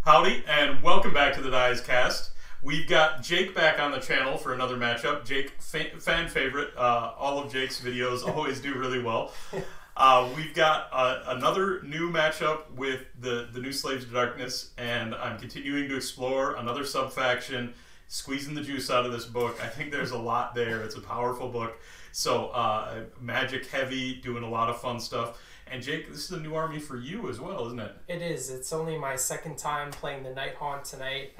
Howdy, and welcome back to the Dice Cast. We've got Jake back on the channel for another matchup. Jake, fan favorite. All of Jake's videos always do really well. We've got another new matchup with the new Slaves to Darkness, and I'm continuing to explore another subfaction, squeezing the juice out of this book. I think there's a lot there. It's a powerful book. So magic heavy, doing a lot of fun stuff. And Jake, this is a new army for you as well, isn't it? It is. It's only my second time playing the Nighthaunt tonight.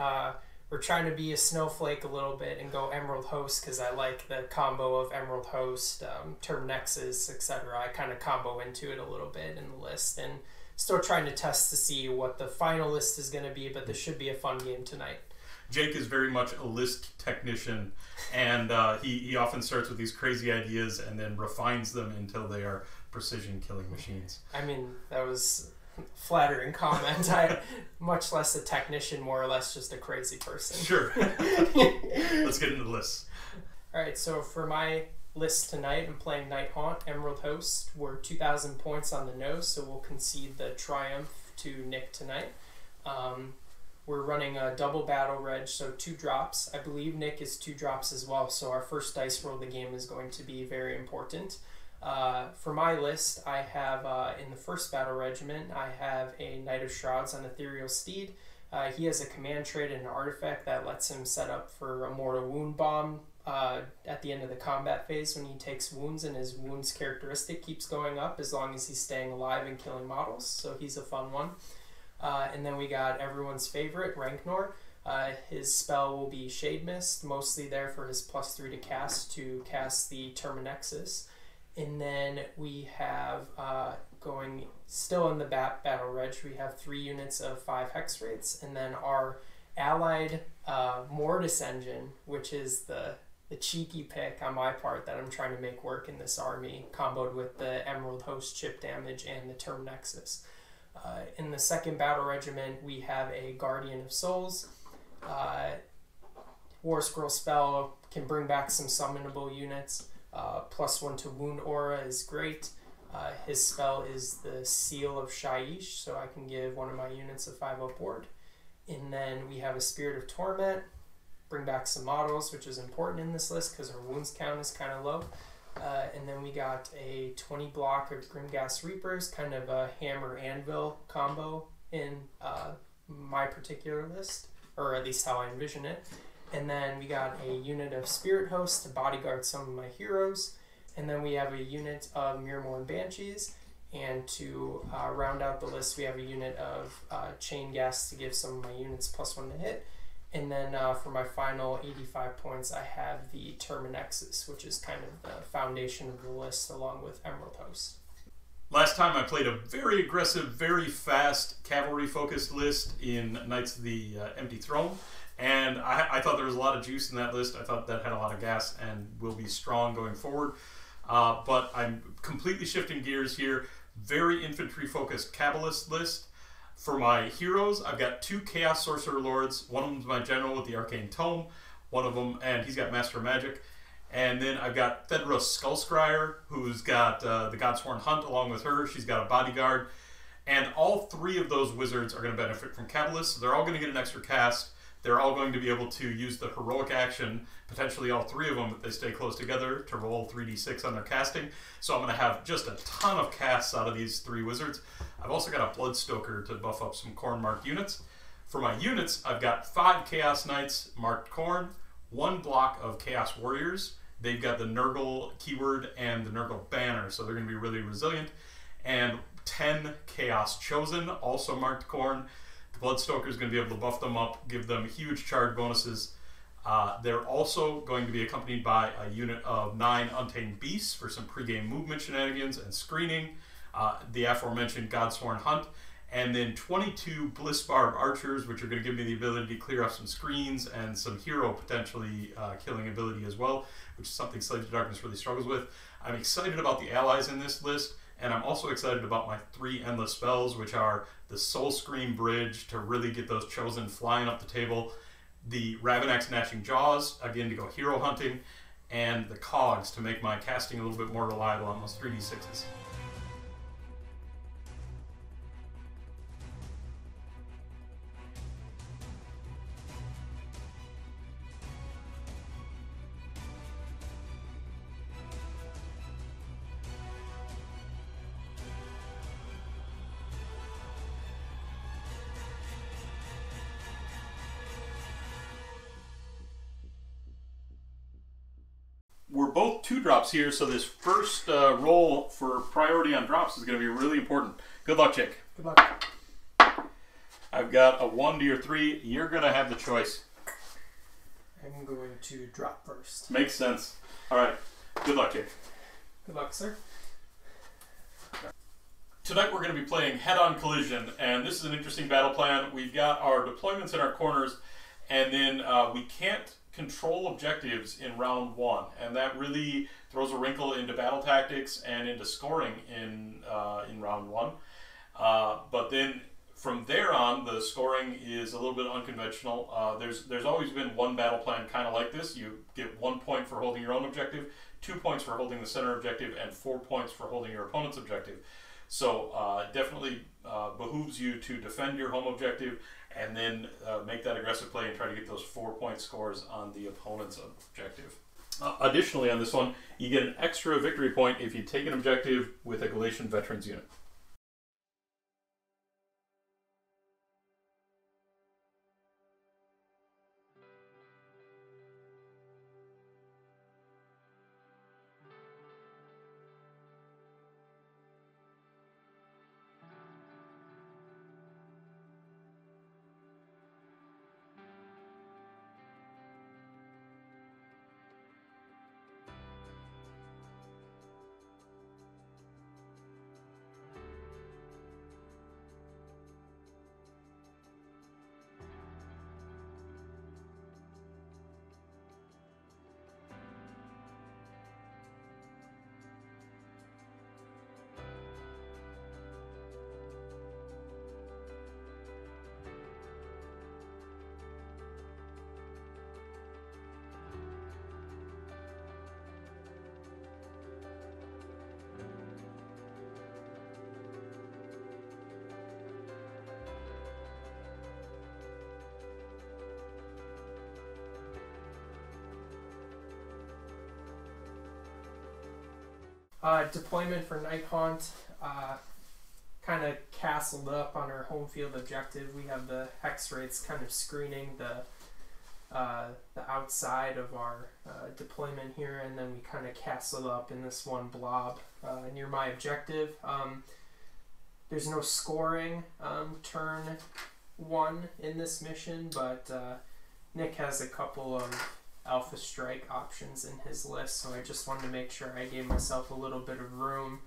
We're trying to be a snowflake a little bit and go Emerald Host because I like the combo of Emerald Host, Term Nexus, etc. I kind of combo into it a little bit in the list, and still trying to test to see what the final list is going to be, but this should be a fun game tonight. Jake is very much a list technician, and he often starts with these crazy ideas and then refines them until they are precision killing machines. I mean, that was a flattering comment. I'm much less a technician, more or less just a crazy person. Sure. Let's get into the lists. Alright, so for my list tonight, I'm playing Nighthaunt, Emerald Host. We're 2,000 points on the nose, so we'll concede the triumph to Nick tonight. We're running a double battle reg, so 2 drops. I believe Nick is 2 drops as well, so our first dice roll of the game is going to be very important. For my list, I have, in the first battle regiment, I have a Knight of Shrouds on Ethereal Steed. He has a command trait and an artifact that lets him set up for a mortal wound bomb at the end of the combat phase when he takes wounds, and his wounds characteristic keeps going up as long as he's staying alive and killing models, so he's a fun one. And then we got everyone's favorite, Ranknor. His spell will be Shade Mist, mostly there for his +3 to cast the Terminexus. And then we have, going still in the battle reg, we have 3 units of 5 hex rates, and then our allied Mortis Engine, which is the cheeky pick on my part that I'm trying to make work in this army, comboed with the Emerald Host chip damage and the Terminexus. In the second battle regiment, we have a Guardian of Souls. War Scroll spell can bring back some summonable units. +1 to wound aura is great. His spell is the Seal of Shaiish, so I can give one of my units a 5-up ward. And then we have a Spirit of Torment, bring back some models, which is important in this list because our wounds count is kind of low. And then we got a 20 block of Grimghast Reapers, kind of a hammer anvil combo in my particular list, or at least how I envision it. And then we got a unit of Spirit Host to bodyguard some of my heroes. And then we have a unit of Mirmorn Banshees. And to round out the list, we have a unit of Chain Gas to give some of my units +1 to hit. And then for my final 85 points, I have the Terminexus, which is kind of the foundation of the list, along with Emerald Host. Last time I played a very aggressive, very fast, cavalry-focused list in Knights of the Empty Throne. And I thought there was a lot of juice in that list. I thought that had a lot of gas and will be strong going forward. But I'm completely shifting gears here. Very infantry-focused cabalist list. For my heroes, I've got 2 Chaos Sorcerer Lords. One of them is my general with the Arcane Tome. One of them, and he's got Master of Magic. And then I've got Thedra Skullscryer, who's got the Godsworn Hunt along with her. She's got a bodyguard. And all 3 of those wizards are going to benefit from Cabalists. So they're all going to get an extra cast. They're all going to be able to use the heroic action, potentially all 3 of them if they stay close together, to roll 3d6 on their casting. So I'm going to have just a ton of casts out of these 3 wizards. I've also got a Bloodstoker to buff up some Khorne marked units. For my units, I've got 5 Chaos Knights marked Khorne, 1 block of Chaos Warriors. They've got the Nurgle keyword and the Nurgle banner, so they're going to be really resilient. And 10 Chaos Chosen, also marked Khorne. The Bloodstoker is going to be able to buff them up, give them huge charge bonuses. They're also going to be accompanied by a unit of 9 Untamed Beasts for some pregame movement shenanigans and screening. The aforementioned Godsworn Hunt. And then 22 Blissbarb Archers, which are going to give me the ability to clear off some screens and some hero potentially killing ability as well, which is something Slaves to Darkness really struggles with. I'm excited about the allies in this list. And I'm also excited about my 3 endless spells, which are the Soul Scream Bridge to really get those Chosen flying up the table, the Ravenax Gnashing Jaws, again to go hero hunting, and the Cogs to make my casting a little bit more reliable on those 3d6s. we're both 2-drops here, so this first roll for priority on drops is going to be really important. Good luck, Jake. Good luck. I've got a 1 to your 3. You're going to have the choice. I'm going to drop first. Makes sense. All right. Good luck, Jake. Good luck, sir. Tonight we're going to be playing Head-On Collision, and this is an interesting battle plan. We've got our deployments in our corners, and then we can't control objectives in round 1, and that really throws a wrinkle into battle tactics and into scoring in round 1. But then from there on, the scoring is a little bit unconventional. There's always been one battle plan kind of like this. You get 1 point for holding your own objective, 2 points for holding the center objective, and 4 points for holding your opponent's objective. So it definitely behooves you to defend your home objective and then make that aggressive play and try to get those 4-point scores on the opponent's objective. Additionally, on this one, you get an extra victory point if you take an objective with a Galatian Veterans unit. Deployment for Nighthaunt, kind of castled up on our home field objective. We have the hex rates kind of screening the outside of our deployment here, and then we kind of castled up in this one blob near my objective. There's no scoring turn 1 in this mission, but Nick has a couple of Alpha Strike options in his list, so I just wanted to make sure I gave myself a little bit of room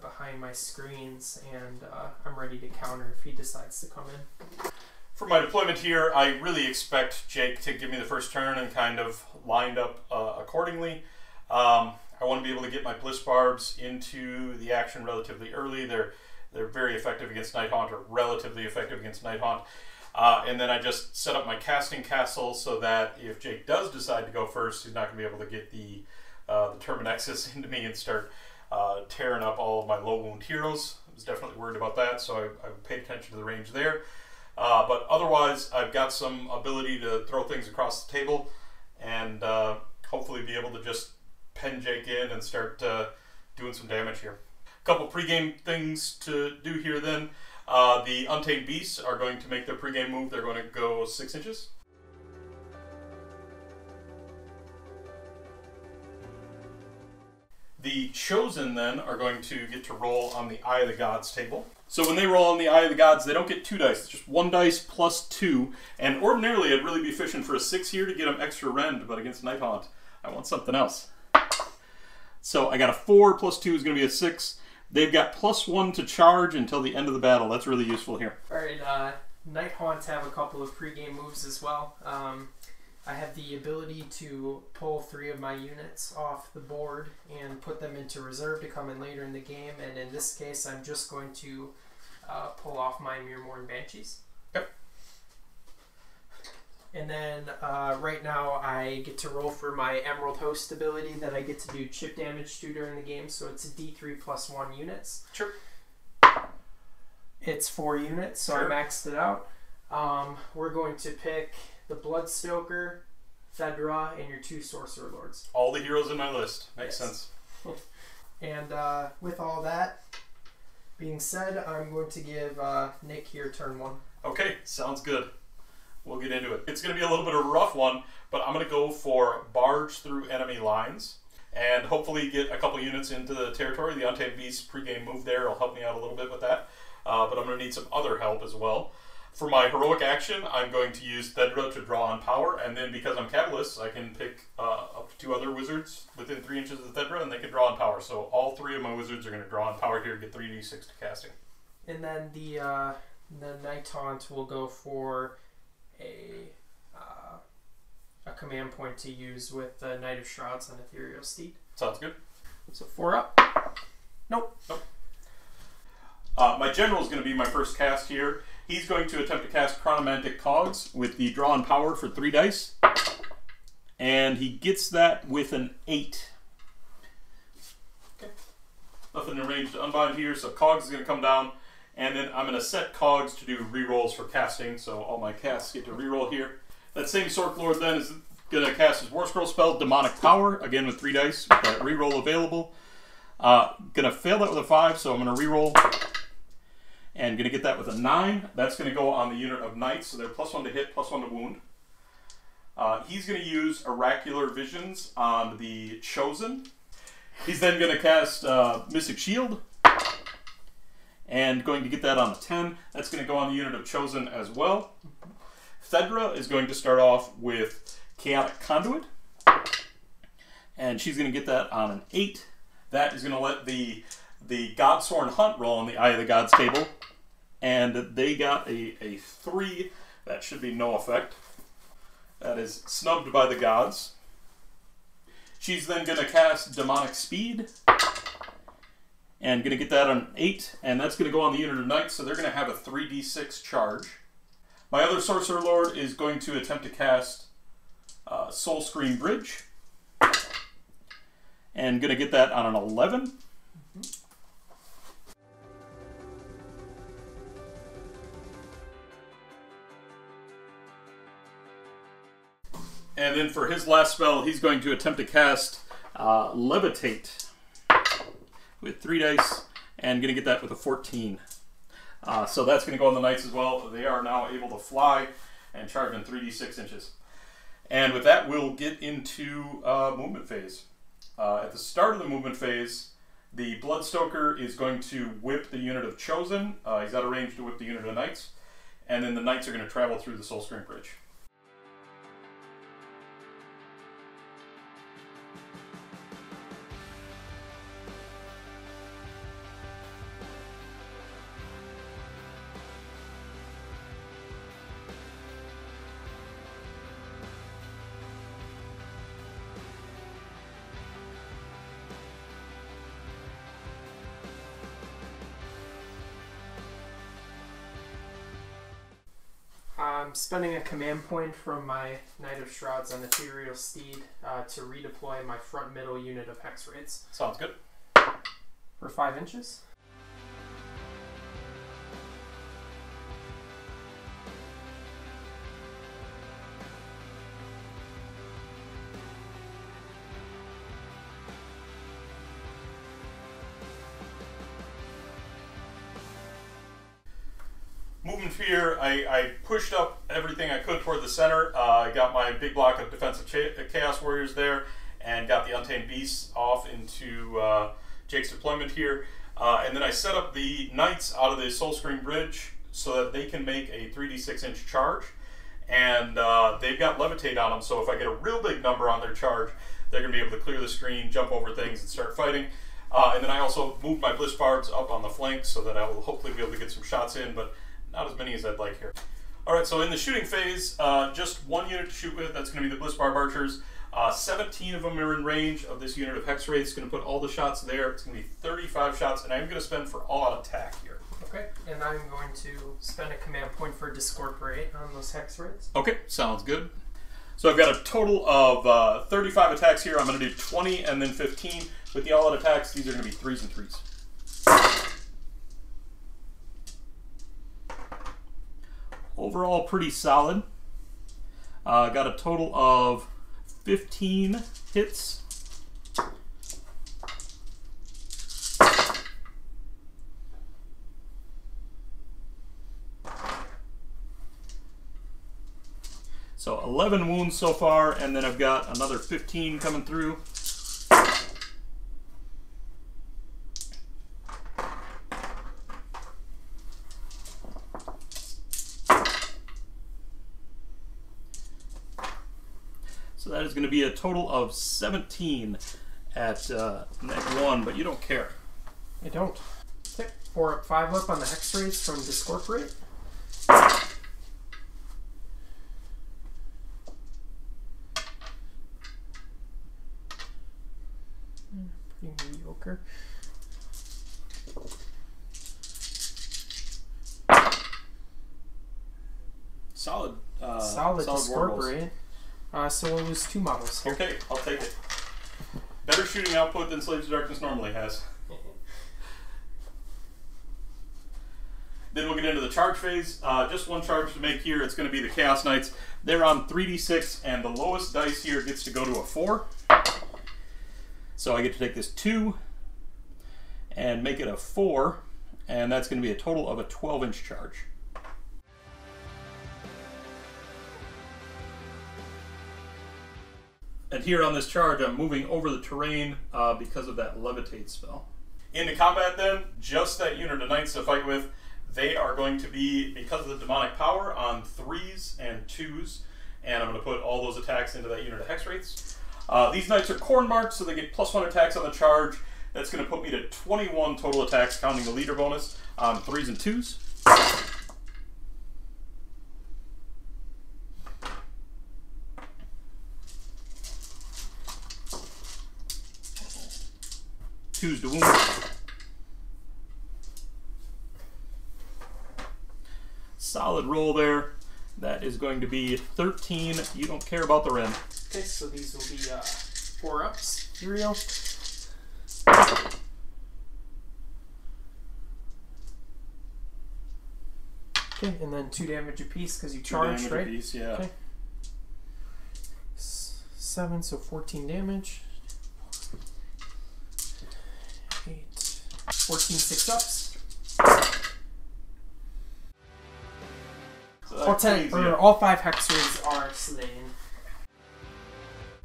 behind my screens, and I'm ready to counter if he decides to come in. For my deployment here, I really expect Jake to give me the first turn and kind of lined up accordingly. I want to be able to get my Bliss Barbs into the action relatively early. They're very effective against Nighthaunt, or relatively effective against Nighthaunt. And then I just set up my casting castle so that if Jake does decide to go first, he's not going to be able to get the Terminexus into me and start tearing up all of my low wound heroes. I was definitely worried about that, so I paid attention to the range there. But otherwise, I've got some ability to throw things across the table and hopefully be able to just pen Jake in and start doing some damage here. A couple pregame things to do here then. The Untamed Beasts are going to make their pregame move. They're going to go 6 inches. The Chosen then are going to get to roll on the Eye of the Gods table. So when they roll on the Eye of the Gods, they don't get 2 dice. It's just 1 dice plus 2. And ordinarily, I'd really be fishing for a 6 here to get them extra rend, but against Nighthaunt, I want something else. So I got a 4 plus 2 is going to be a 6. They've got +1 to charge until the end of the battle. That's really useful here. Alright, Nighthaunts have a couple of pregame moves as well. I have the ability to pull 3 of my units off the board and put them into reserve to come in later in the game, and in this case I'm just going to pull off my Mirmorn Banshees. Yep. And then right now I get to roll for my Emerald Host ability that I get to do chip damage to during the game, so it's a D3 plus 1 units. Sure. It's 4 units, so sure. I maxed it out. We're going to pick the Bloodstoker, Fedra, and your 2 Sorcerer Lords. All the heroes in my list. Makes yes. sense. And with all that being said, I'm going to give Nick here turn 1. Okay, sounds good. We'll get into it. It's going to be a little bit of a rough one, but I'm going to go for Barge through enemy lines. and hopefully get a couple units into the territory. The Untamed Beast pregame move there will help me out a little bit with that, but I'm going to need some other help as well. For my heroic action, I'm going to use Thedra to draw on power, and then because I'm cabalists, I can pick up to 2 other wizards within 3 inches of Thedra, and they can draw on power. So all 3 of my wizards are going to draw on power here, get 3d6 to casting. And then the Nighthaunt will go for a command point to use with the Knight of Shrouds on Ethereal Steed. Sounds good. So 4 up. Nope. My general is going to be my first cast here. He's going to attempt to cast Chronomantic Cogs with the draw on power for 3 dice. And he gets that with an 8. Okay. Nothing in range to unbind here, so Cogs is going to come down. And then I'm going to set Cogs to do rerolls for casting, so all my casts get to reroll here. That same Sork Lord then is going to cast his War Scroll spell, Demonic Power, again with 3 dice, with that reroll available. Going to fail that with a 5, so I'm going to reroll. And going to get that with a 9. That's going to go on the unit of Knights, so they're +1 to hit, +1 to wound. He's going to use Oracular Visions on the Chosen. He's then going to cast Mystic Shield. And going to get that on a 10. That's going to go on the unit of Chosen as well. Thedra is going to start off with Chaotic Conduit. And she's going to get that on an 8. That is going to let the Godsworn Hunt roll on the Eye of the Gods table. And they got a 3. That should be no effect. That is snubbed by the gods. She's then going to cast Demonic Speed. And going to get that on 8. And that's going to go on the unit of Knights, so they're going to have a 3d6 charge. My other Sorcerer Lord is going to attempt to cast Soul Scream Bridge. And going to get that on an 11. And then for his last spell, he's going to attempt to cast Levitate with 3 dice, and going to get that with a 14. So that's going to go on the Knights as well. They are now able to fly and charge in 3d6 inches. And with that, we'll get into movement phase. At the start of the movement phase, the Bloodstoker is going to whip the unit of Chosen. He's out of range to whip the unit of Knights. And then the Knights are going to travel through the Soul Scream Bridge. I'm spending a command point from my Knight of Shrouds on Ethereal Steed to redeploy my front middle unit of Hex Raids. Sounds good. For 5 inches. Movement here, I pushed up everything I could toward the center. I got my big block of defensive Chaos Warriors there, and got the Untamed Beasts off into Jake's deployment here. And then I set up the Knights out of the Soul Scream Bridge so that they can make a 3d6 inch charge. And they've got Levitate on them, so if I get a real big number on their charge, they're going to be able to clear the screen, jump over things, and start fighting. And then I also moved my Bliss Barbs up on the flanks so that I will hopefully be able to get some shots in, but not as many as I'd like here. Alright, so in the shooting phase, just 1 unit to shoot with. That's going to be the Bliss Barb Archers. 17 of them are in range of this unit of Hex Wraiths. It's going to put all the shots there. It's going to be 35 shots, and I'm going to spend for all-out attack here. Okay, and I'm going to spend a command point for Discorporate on those Hex Wraiths. Okay, sounds good. So I've got a total of 35 attacks here. I'm going to do 20 and then 15. With the all-out attacks, these are going to be 3s and 3s. Overall, pretty solid. Got a total of 15 hits. So 11 wounds so far, and then I've got another 15 coming through. that is going to be a total of 17 at -1, but you don't care. I don't. Okay. 4 up, 5 up on the hex rates from Discorporate. Pretty mediocre. Solid. Solid Discorporate. So we'll lose 2 models. Okay, I'll take it. Better shooting output than Slaves of Darkness normally has. Then we'll get into the charge phase. Just one charge to make here. It's going to be the Chaos Knights. They're on 3d6, and the lowest dice here gets to go to a 4. So I get to take this 2 and make it a 4, and that's going to be a total of a 12-inch charge. And here on this charge, I'm moving over the terrain because of that levitate spell. Into combat then, just that unit of knights to fight with. They are going to be, because of the demonic power, on 3s and 2s. And I'm going to put all those attacks into that unit of hex rates. These knights are corn marked, so they get +1 attacks on the charge. That's going to put me to 21 total attacks, counting the leader bonus, on 3s and 2s. 2s to wound. Solid roll there. That is going to be 13. You don't care about the Ren. Okay, so these will be 4 ups. Uriel. Okay, and then 2 damage apiece because you charged, right? 2 damage apiece, yeah. Okay. 7, so 14 damage. 8, 14 6 ups. So all 5 hexers are slain.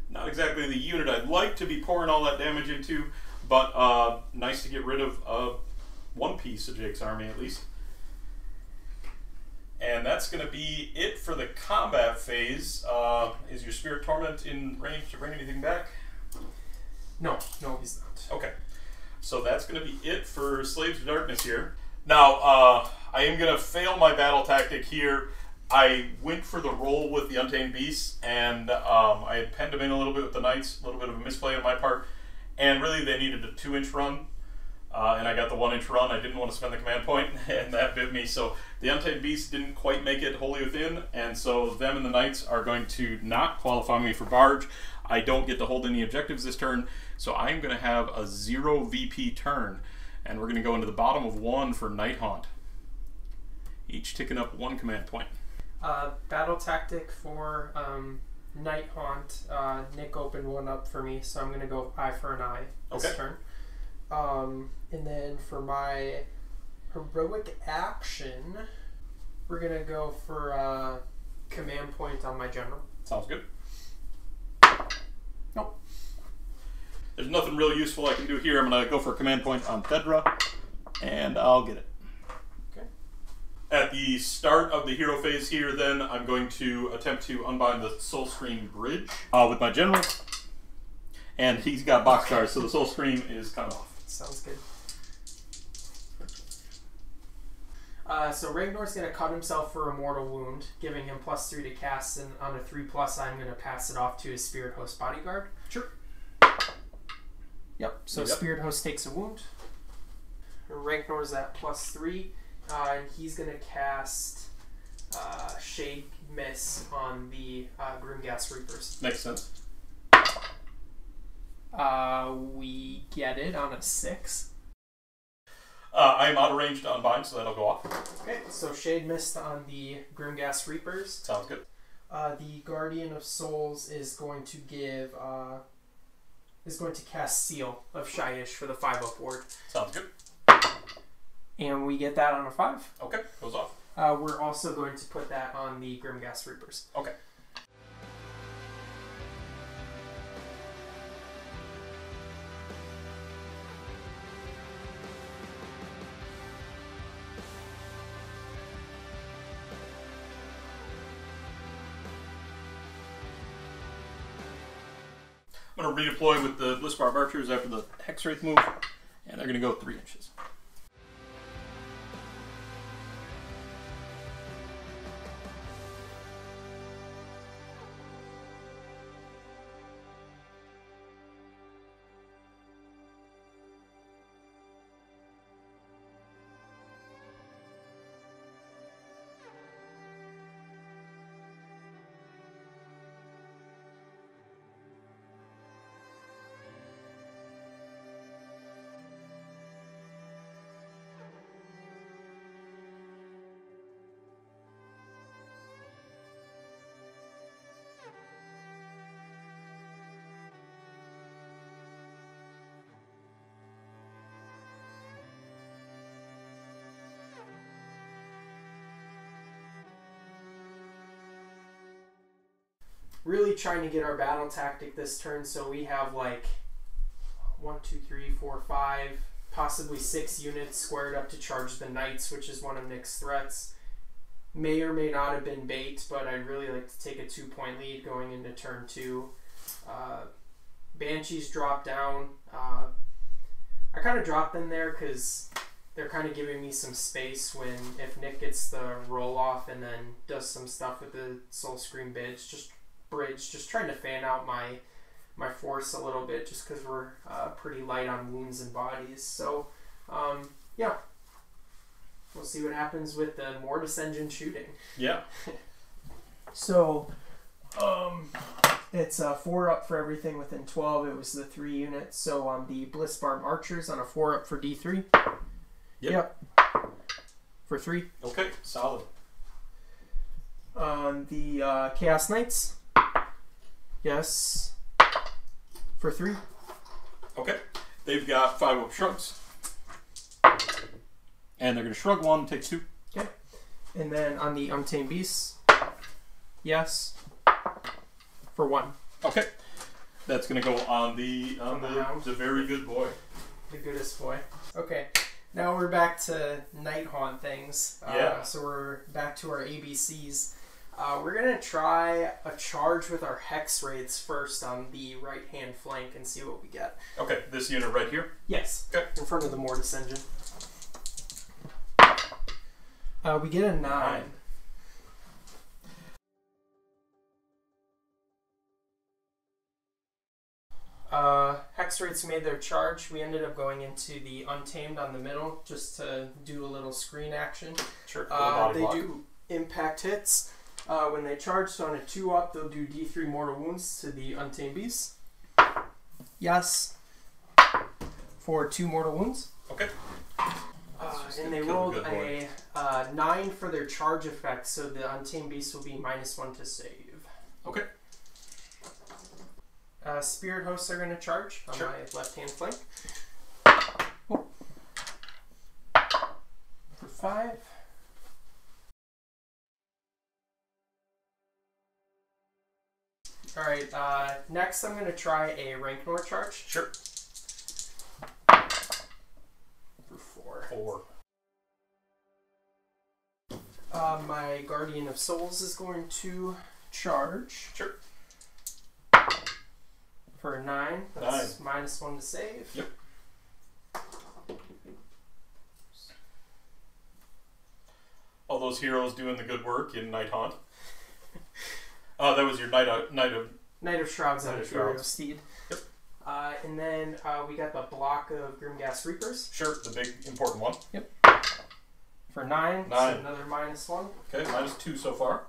Not exactly the unit I'd like to be pouring all that damage into, but nice to get rid of one piece of Jake's army at least. And that's going to be it for the combat phase. Is your Spirit Torment in range to bring anything back? No, he's not. Okay. So that's going to be it for Slaves of Darkness here. Now, I am going to fail my battle tactic here. I went for the roll with the Untamed Beasts, and I had penned them in a little bit with the Knights, a little bit of a misplay on my part, and really they needed a 2-inch run, and I got the 1-inch run. I didn't want to spend the command point, and that bit me. So the Untamed Beasts didn't quite make it wholly within, and so them and the Knights are going to not qualify me for Barge. I don't get to hold any objectives this turn, so I'm going to have a 0 VP turn, and we're going to go into the bottom of 1 for Nighthaunt, each ticking up 1 command point. Battle tactic for Nighthaunt. Nick opened 1 up for me, so I'm going to go eye for an eye this turn. And then for my heroic action, we're going to go for command point on my general. Sounds good. Nope. There's nothing really useful I can do here. I'm going to go for a command point on Thedra, and I'll get it. At the start of the hero phase here, then, I'm going to attempt to unbind the Soul Scream Bridge with my general. And he's got boxcars, so the Soul Scream is cut off. Sounds good. So Ragnar's going to cut himself for a mortal wound, giving him +3 to cast, and on a 3+, I'm going to pass it off to his Spirit Host Bodyguard. Sure. Yep, so Spirit Host takes a wound. Ragnar's at +3. And he's going to cast Shade Miss on the Grimgas Reapers. Makes sense. We get it on a 6. I'm out of range to unbind, so that'll go off. Okay, so Shade Mist on the Grimgas Reapers. Sounds good. The Guardian of Souls is going to give cast Seal of Shyish for the 5-up ward. Sounds good. And we get that on a 5. Okay, goes off. We're also going to put that on the Grimgas Reapers. Okay. I'm going to redeploy with the Blissbarb Archers after the Hex Wraith move, and they're going to go 3 inches. Really trying to get our battle tactic this turn, so we have like 1, 2, 3, 4, 5, possibly 6 units squared up to charge the knights, which is one of Nick's threats. May or may not have been bait, but I'd really like to take a 2-point lead going into turn 2. Banshees drop down. I kind of dropped them there because they're kind of giving me some space when if Nick gets the roll off and then does some stuff with the Soul Scream bridge, just trying to fan out my force a little bit, just because we're pretty light on wounds and bodies. So yeah, we'll see what happens with the Mortis Engine shooting. Yeah. So it's 4 up for everything within 12. It was the 3 units. So on the Blissbarb Archers on a 4 up for D3. Yep. For 3. Okay, solid. On the Chaos Knights. Yes. For 3. Okay. They've got 5 up shrugs. And they're going to shrug 1, take 2. Okay. And then on the Untamed Beasts. Yes. For 1. Okay. That's going to go on the very good boy. The goodest boy. Okay. Now we're back to Nighthaunt things. Yeah. So we're back to our ABCs. We're going to try a charge with our Hex Wraiths first on the right-hand flank and see what we get. Okay, this unit right here? Yes. Okay. In front of the Mortis Engine. We get a 9. Hex Wraiths made their charge. We ended up going into the Untamed on the middle just to do a little screen action. Sure. They do impact hits. When they charge, so on a 2 up, they'll do D3 mortal wounds to the Untamed Beast. Yes. For 2 mortal wounds. Okay. And they rolled a 9 for their charge effect, so the Untamed Beast will be -1 to save. Okay. Spirit Hosts are going to charge on my left-hand flank. For 5. Alright, next I'm going to try a Ranknor charge. Sure. For 4. 4. My Guardian of Souls is going to charge. Sure. For a 9. That's -1 to save. Yep. All those heroes doing the good work in Nighthaunt. Oh, that was your Knight of Shrouds on Imperial Steed. Yep. And then we got the block of Grimgas Reapers. Sure, the big important one. Yep. For 9. 9. So another -1. Okay, -2 so far.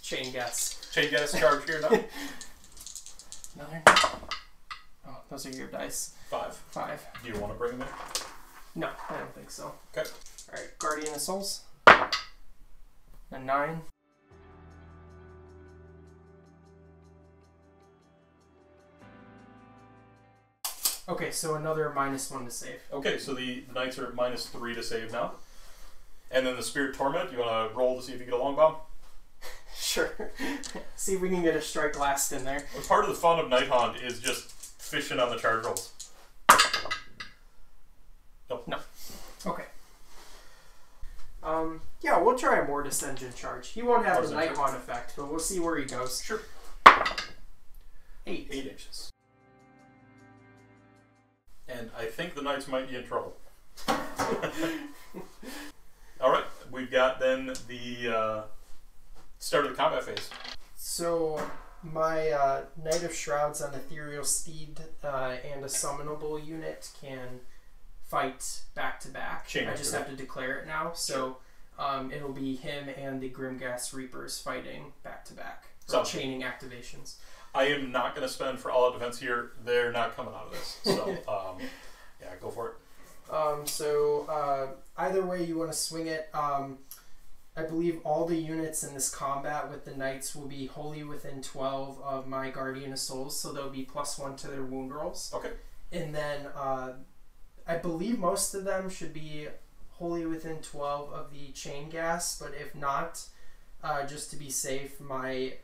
Chain gas. Chain gas charge here now. Another. Oh, those are your dice. 5. 5. Do you want to bring them in? No, I don't think so. Okay. Alright, Guardian of Souls. A 9. Okay, so another -1 to save. Okay, so the knights are at -3 to save now. And then the Spirit Torment, you want to roll to see if you get a longbow? Sure. See if we can get a strike last in there. Well, part of the fun of Nighthaunt is just fishing on the charge rolls. Nope. No. Okay. Yeah, we'll try a Mortis Engine charge. He won't have the Nighthaunt effect, but we'll see where he goes. Sure. 8 inches. And I think the knights might be in trouble. Alright, we've got then the start of the combat phase. So, my Knight of Shrouds on Ethereal Steed and a summonable unit can fight back to back. I just have to declare it now. So, it'll be him and the Grimghast Reapers fighting back to back. Or chaining activations. I am not going to spend for all out defense here. They're not coming out of this. So, yeah, go for it. Either way you want to swing it, I believe all the units in this combat with the knights will be wholly within 12 of my Guardian of Souls, so they'll be +1 to their wound rolls. Okay. And then I believe most of them should be wholly within 12 of the chain gas, but if not, just to be safe, my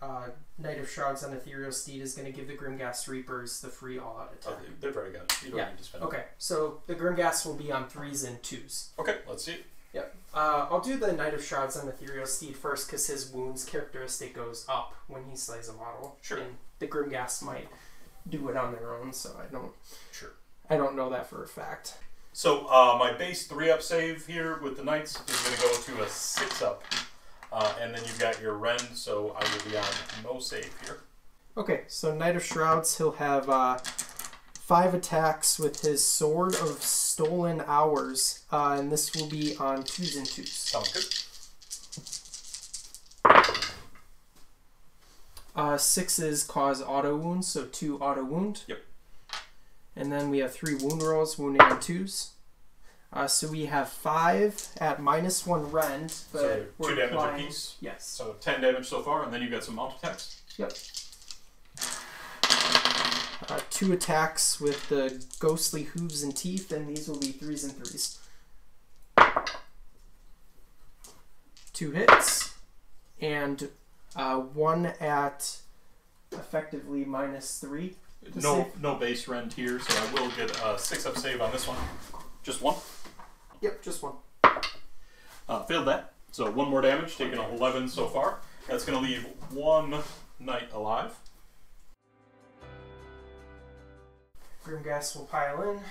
Knight of Shrouds on Ethereal Steed is going to give the Grimghast Reapers the free all-out attack. Oh, they're very good. You don't need to spend. Okay, so the Grimghast will be on 3s and 2s. Okay, let's see. Yep. I'll do the Knight of Shrouds on Ethereal Steed first because his wounds characteristic goes up when he slays a model. Sure. And the Grimghast might do it on their own, so I don't. Sure. I don't know that for a fact. So my base 3-up save here with the knights is going to go to a 6-up. And then you've got your Rend, so I will be on no save here. Okay, so Knight of Shrouds, he'll have 5 attacks with his Sword of Stolen Hours, and this will be on 2s and 2s. Sounds good. 6s cause auto wounds, so 2 auto wound. Yep. And then we have 3 wound rolls, wounding on 2s. So we have 5 at -1 Rend, but so we're 2 damage applying... apiece. Yes. So 10 damage so far, and then you've got some mount attacks. Yep. 2 attacks with the Ghostly Hooves and Teeth, and these will be 3s and 3s. 2 hits, and 1 at effectively -3. No base Rend here, so I will get a 6-up save on this one. Just 1? Yep, just 1. Failed that. So 1 more damage, taking 11 so far. That's going to leave 1 knight alive. Grimghast will pile in.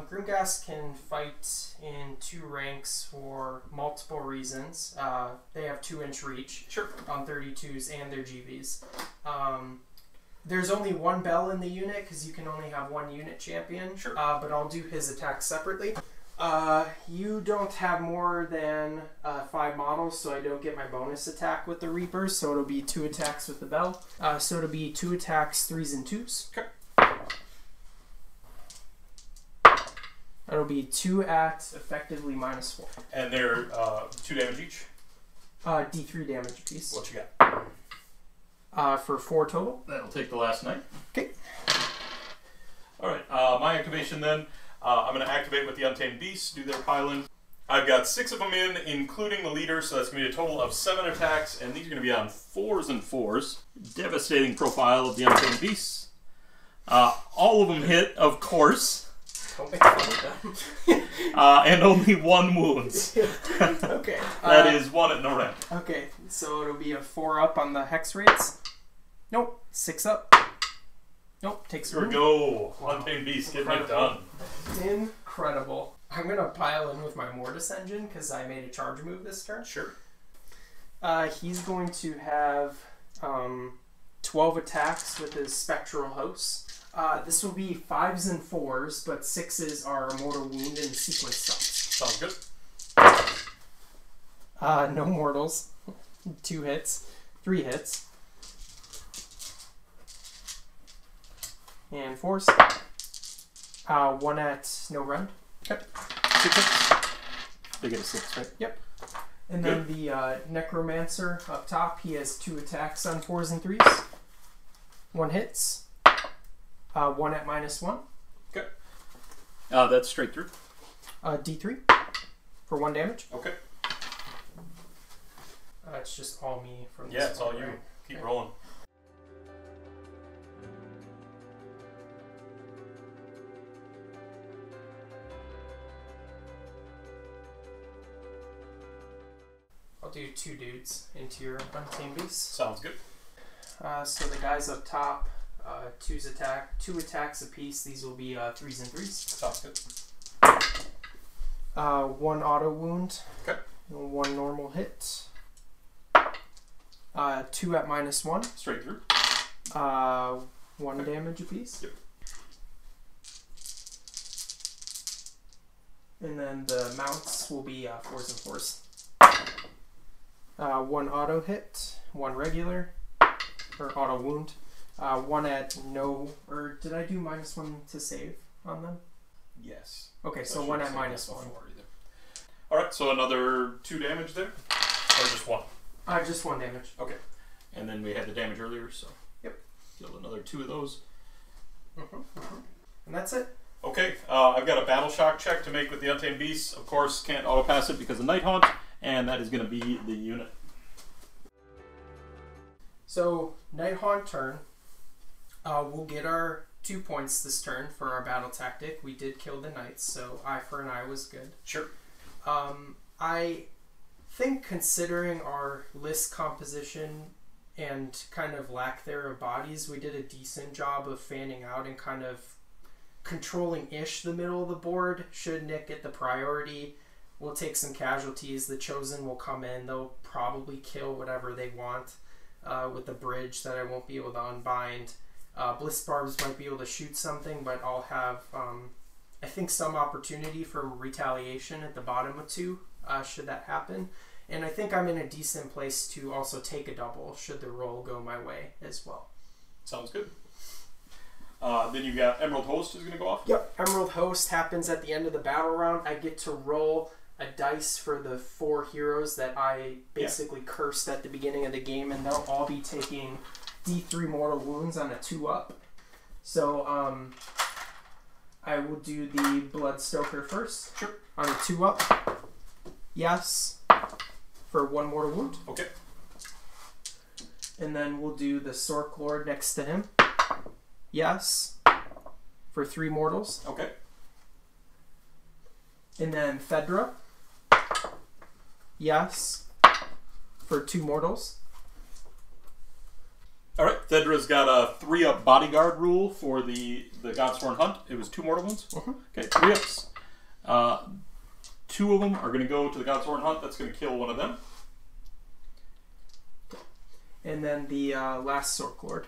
Grimghast can fight in 2 ranks for multiple reasons. They have 2-inch reach on 32s and their GBs. There's only 1 bell in the unit because you can only have 1 unit champion. But I'll do his attacks separately. You don't have more than 5 models, so I don't get my bonus attack with the Reapers, so it'll be 2 attacks with the bell. So it'll be 2 attacks, 3s and 2s. Okay. It'll be 2 at effectively -4. And they're 2 damage each? D3 damage apiece. What you got? For 4 total. That'll take the last knight. Okay. Alright, my activation then. I'm going to activate with the Untamed Beasts, do their pile-in. I've got 6 of them in, including the leader, so that's going to be a total of 7 attacks, and these are going to be on 4s and 4s. Devastating profile of the Untamed Beasts. All of them hit, of course. Don't make fun of them. And only 1 wounds. Okay. That is 1 at no rank. Okay, so it'll be a 4-up on the hex rates. Nope. 6-up. Nope. Takes Here we go. Untamed Beast, getting it done. Incredible. I'm going to pile in with my Mortis Engine because I made a charge move this turn. Sure. He's going to have 12 attacks with his Spectral Host. This will be 5s and 4s, but 6s are Mortal Wound and Sequence Stomps. Sounds good. No mortals. 2 hits. 3 hits. And 4s. 1 at no rend. Okay. 6 hits. They get a 6, right? Yep. And then the Necromancer up top, he has 2 attacks on 4s and 3s. 1 hits. 1 at -1. Okay. That's straight through. D3 for 1 damage. Okay. It's just all me from this. Yeah, it's all point, you. right? Keep Okay. rolling. I'll do 2 dudes into your Untamed Beast. Sounds good. So the guys up top, 2 attacks apiece. These will be 3s and 3s. Sounds good. 1 auto wound. Okay. And 1 normal hit. 2 at -1. Straight through. 1 damage apiece. Yep. And then the mounts will be 4s and 4s. 1 auto hit, 1 regular, or auto wound. 1 at no, or did I do -1 to save on them? Yes. Okay, so 1 at -1. Alright, so another 2 damage there? Or just 1? Just 1 damage. Okay. And then we had the damage earlier, so. Yep. Kill another 2 of those. And that's it. Okay, I've got a battle shock check to make with the Untamed Beasts. Of course, can't auto pass it because of Nighthaunt, and that is going to be the unit. So, Nighthaunt turn. We'll get our 2 points this turn for our battle tactic. We did kill the knights, so eye for an eye was good. Sure. I think considering our list composition and kind of lack there of bodies, we did a decent job of fanning out and kind of controlling-ish the middle of the board. Should Nick get the priority, we'll take some casualties. The Chosen will come in. They'll probably kill whatever they want with the bridge that I won't be able to unbind. Bliss Barbs might be able to shoot something, but I'll have, I think, some opportunity for retaliation at the bottom of 2, should that happen. And I think I'm in a decent place to also take a double should the roll go my way as well. Sounds good. Then you got Emerald Host is going to go off? Yep, Emerald Host happens at the end of the battle round. I get to roll a dice for the 4 heroes that I basically cursed at the beginning of the game, and they'll all be taking D3 mortal wounds on a 2-up. So I will do the Bloodstoker first. Sure. On a 2-up. Yes. For 1 mortal wound. Okay. And then we'll do the Sork Lord next to him. Yes. For 3 mortals. Okay. And then Fedra. Yes. For 2 mortals. Alright, Thedra's got a 3-up bodyguard rule for the Godsworn Hunt. It was 2 mortal wounds? Okay, 3 ups. 2 of them are going to go to the Godsworn Hunt. That's going to kill one of them. And then the last Sork Lord.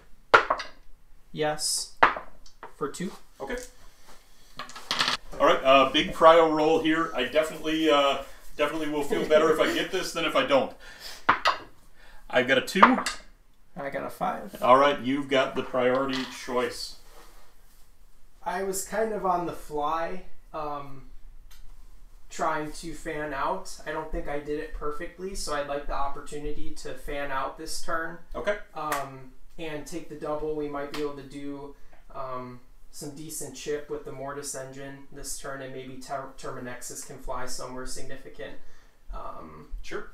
Yes. For 2. Okay. Alright, big prio roll here. I definitely will feel better if I get this than if I don't. I've got a 2. I got a 5. Alright, you've got the priority choice. I was kind of on the fly trying to fan out. I don't think I did it perfectly, so I'd like the opportunity to fan out this turn. Okay. And take the double. We might be able to do some decent chip with the Mortis Engine this turn, and maybe Terminexus can fly somewhere significant. Sure.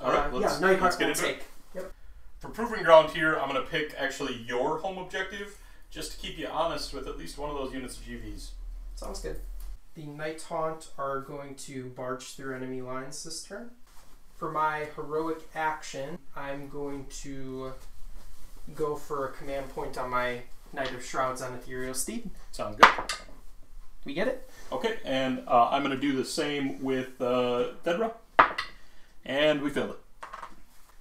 Alright, let's get into it. Yep. For Proving Ground here, I'm going to pick actually your home objective, just to keep you honest with at least one of those units of GVs. Sounds good. The Nighthaunt are going to barge through enemy lines this turn. For my heroic action, I'm going to go for a command point on my Knight of Shrouds on Ethereal Steed. Sounds good. We get it? Okay, and I'm going to do the same with Thedra. And we failed it.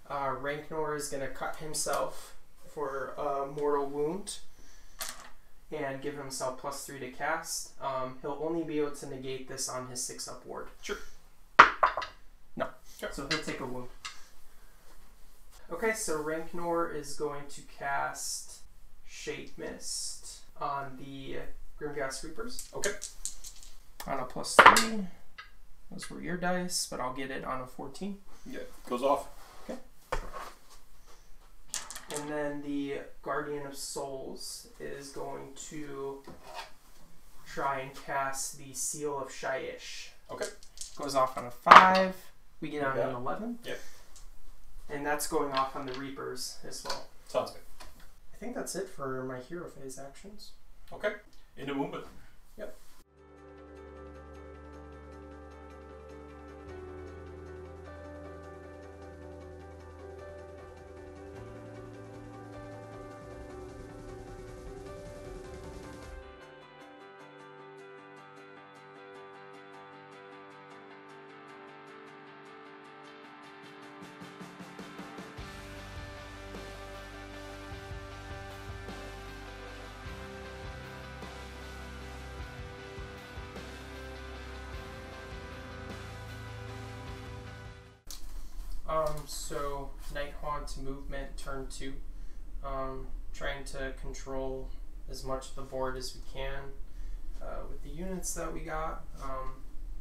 Ranknor is going to cut himself for a mortal wound and give himself +3 to cast. He'll only be able to negate this on his 6-up ward. Sure. No. Sure. So he'll take a wound. Okay, so Ranknor is going to cast Shade Mist on the Grimghast Reapers. Okay. On a +3. Those were your dice, but I'll get it on a 14. Yeah, goes off. Okay. And then the Guardian of Souls is going to try and cast the Seal of Shyish. Okay. Goes off on a 5. We get on Yeah. an 11. Yep. And that's going off on the Reapers as well. Sounds good. I think that's it for my hero phase actions. Okay. Into movement. Yep. So Nighthaunt movement turn 2. Trying to control as much of the board as we can with the units that we got.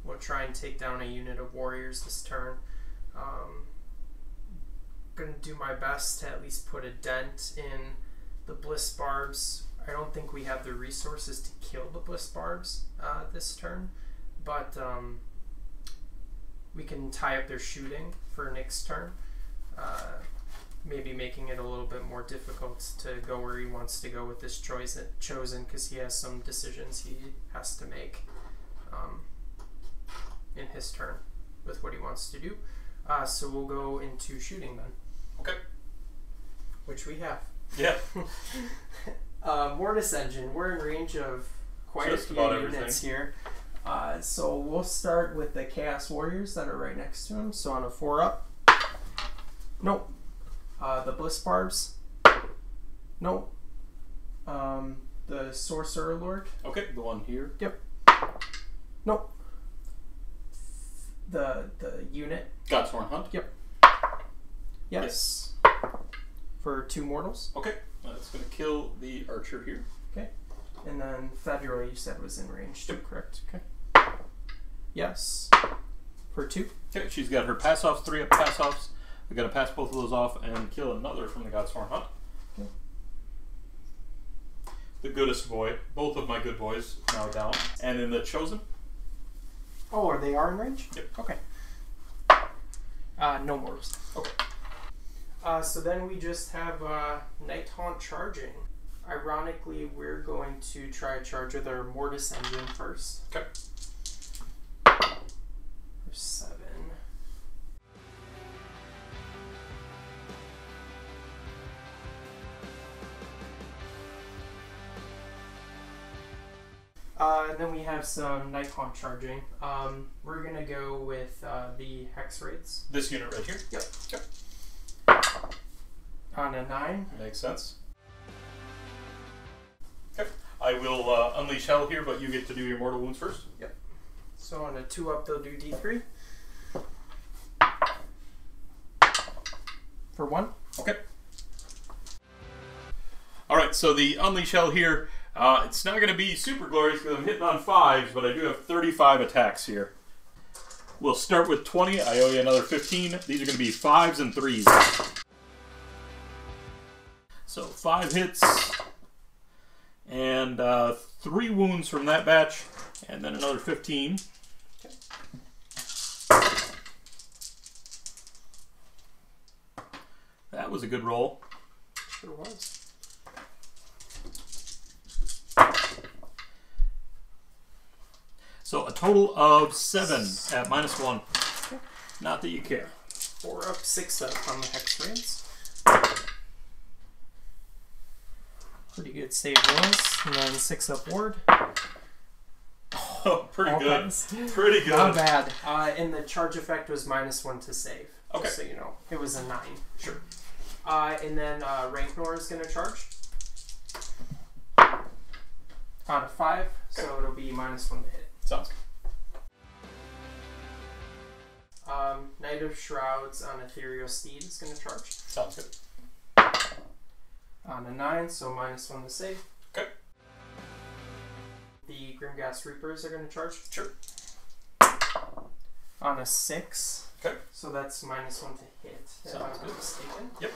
We'll try and take down a unit of warriors this turn. Gonna do my best to at least put a dent in the bliss barbs. I don't think we have the resources to kill the bliss barbs this turn, but we can tie up their shooting for next turn, maybe making it a little bit more difficult to go where he wants to go with this chosen, because he has some decisions he has to make in his turn with what he wants to do. So we'll go into shooting then. Okay. Which we have. Yeah. Mortis Engine, we're in range of quite Just a few about units everything. here. So we'll start with the Chaos Warriors that are right next to him. So on a 4 up. Nope. The Bliss Barbs. Nope. The Sorcerer Lord. Okay, the one here. Yep. Nope. The unit. Godsworn Hunt. Yep. Yes. For 2 mortals. Okay, that's going to kill the archer here. Okay. And then Fedra, you said was in range too, correct? Okay. Yes. For 2. Okay, she's got her pass offs, 3 up pass offs. We're going to pass both of those off and kill another from the Godsworn Hunt. Okay. The goodest boy. Both of my good boys now down. And then the chosen. Oh, are they in range? Yep. Okay. No mortals. Okay. So then we just have Nighthaunt charging. Ironically, we're going to try a charge with our Mortis Engine first. Okay. For 7. And then we have some Nighthaunt charging. We're going to go with the Hex Raids. This unit right here. Yep. Okay. On a 9. Makes sense. Okay. I will unleash hell here, but you get to do your mortal wounds first. Yep. So on a 2 up, they'll do D3. For 1. Okay. Alright, so the unleash hell here, it's not going to be super glorious because I'm hitting on 5s, but I do have 35 attacks here. We'll start with 20. I owe you another 15. These are going to be 5s and 3s. So 5 hits, and 3 wounds from that batch, and then another 15. Okay. That was a good roll. Sure was. So a total of 7 at -1. Okay. Not that you care. 4 up, 6 up on the Hex Raids. Pretty good save was. And then 6 up ward. Oh, pretty All good. kinds. Pretty good. Not bad. And the charge effect was -1 to save. Okay. Just so you know. It was a 9. Sure. And then Ranknor is going to charge. On a 5. So Okay. it'll be -1 to hit. Sounds good. Knight of Shrouds on Ethereal Steed is going to charge. Sounds good. On a 9, so -1 to save. Okay. The Grimghast Reapers are going to charge. Sure. on a 6. Okay. So that's -1 to hit, if Sounds I'm not good. mistaken. Yep.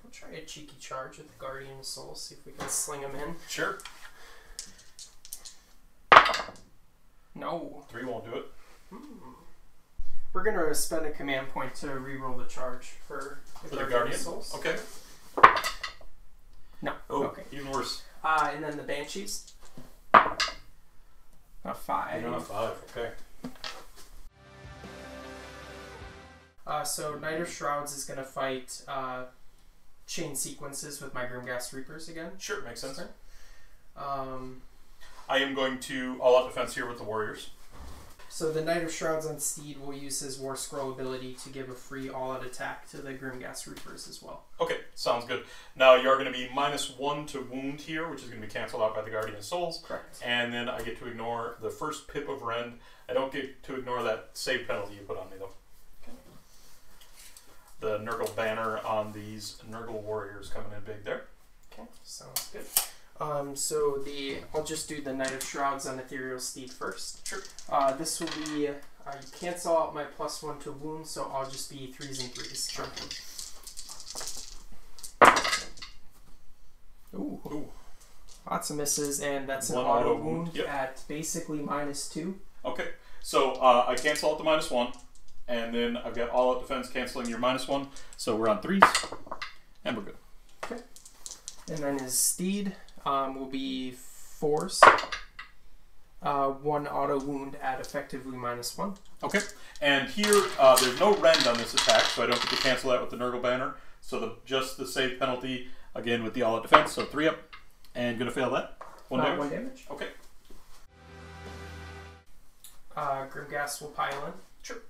We'll try a cheeky charge with the Guardian of Souls, see if we can sling him in. Sure. No. 3 won't do it. We're going to spend a command point to reroll the charge for the Guardian of Souls. Okay. No. Oh, Okay. even worse. And then the Banshees. A 5. You're on a 5. Okay. So Knight of Shrouds is going to fight chain sequences with my Grimghast Reapers again. Sure, makes sense. I am going to all-out defense here with the Warriors. So the Knight of Shrouds on Steed will use his War Scroll ability to give a free all-out attack to the Grimghast Reapers as well. Okay, sounds good. Now you're going to be -1 to wound here, which is going to be canceled out by the Guardian of Souls. Correct. And then I get to ignore the first pip of rend. I don't get to ignore that save penalty you put on me, though. Okay. The Nurgle banner on these Nurgle Warriors coming in big there. Okay, sounds good. So I'll just do the Knight of Shrouds on Ethereal Steed first. Sure. This will be, you cancel out my +1 to wound, so I'll just be 3s and 3s. Sure. Ooh. Lots of misses, and that's an One auto auto wound wound, yep. at basically -2. Okay, so I cancel out the -1, and then I've got all-out defense canceling your -1, so we're on 3s, and we're good. Okay. And then his Steed will be 4s. 1 auto wound at effectively -1. Okay, and here there's no rend on this attack, so I don't get to cancel that with the Nurgle banner. So just the save penalty again with the all-out defense. So 3 up, and gonna fail that. 1 damage. 1 damage. Okay. Grimghast will pile in. Sure.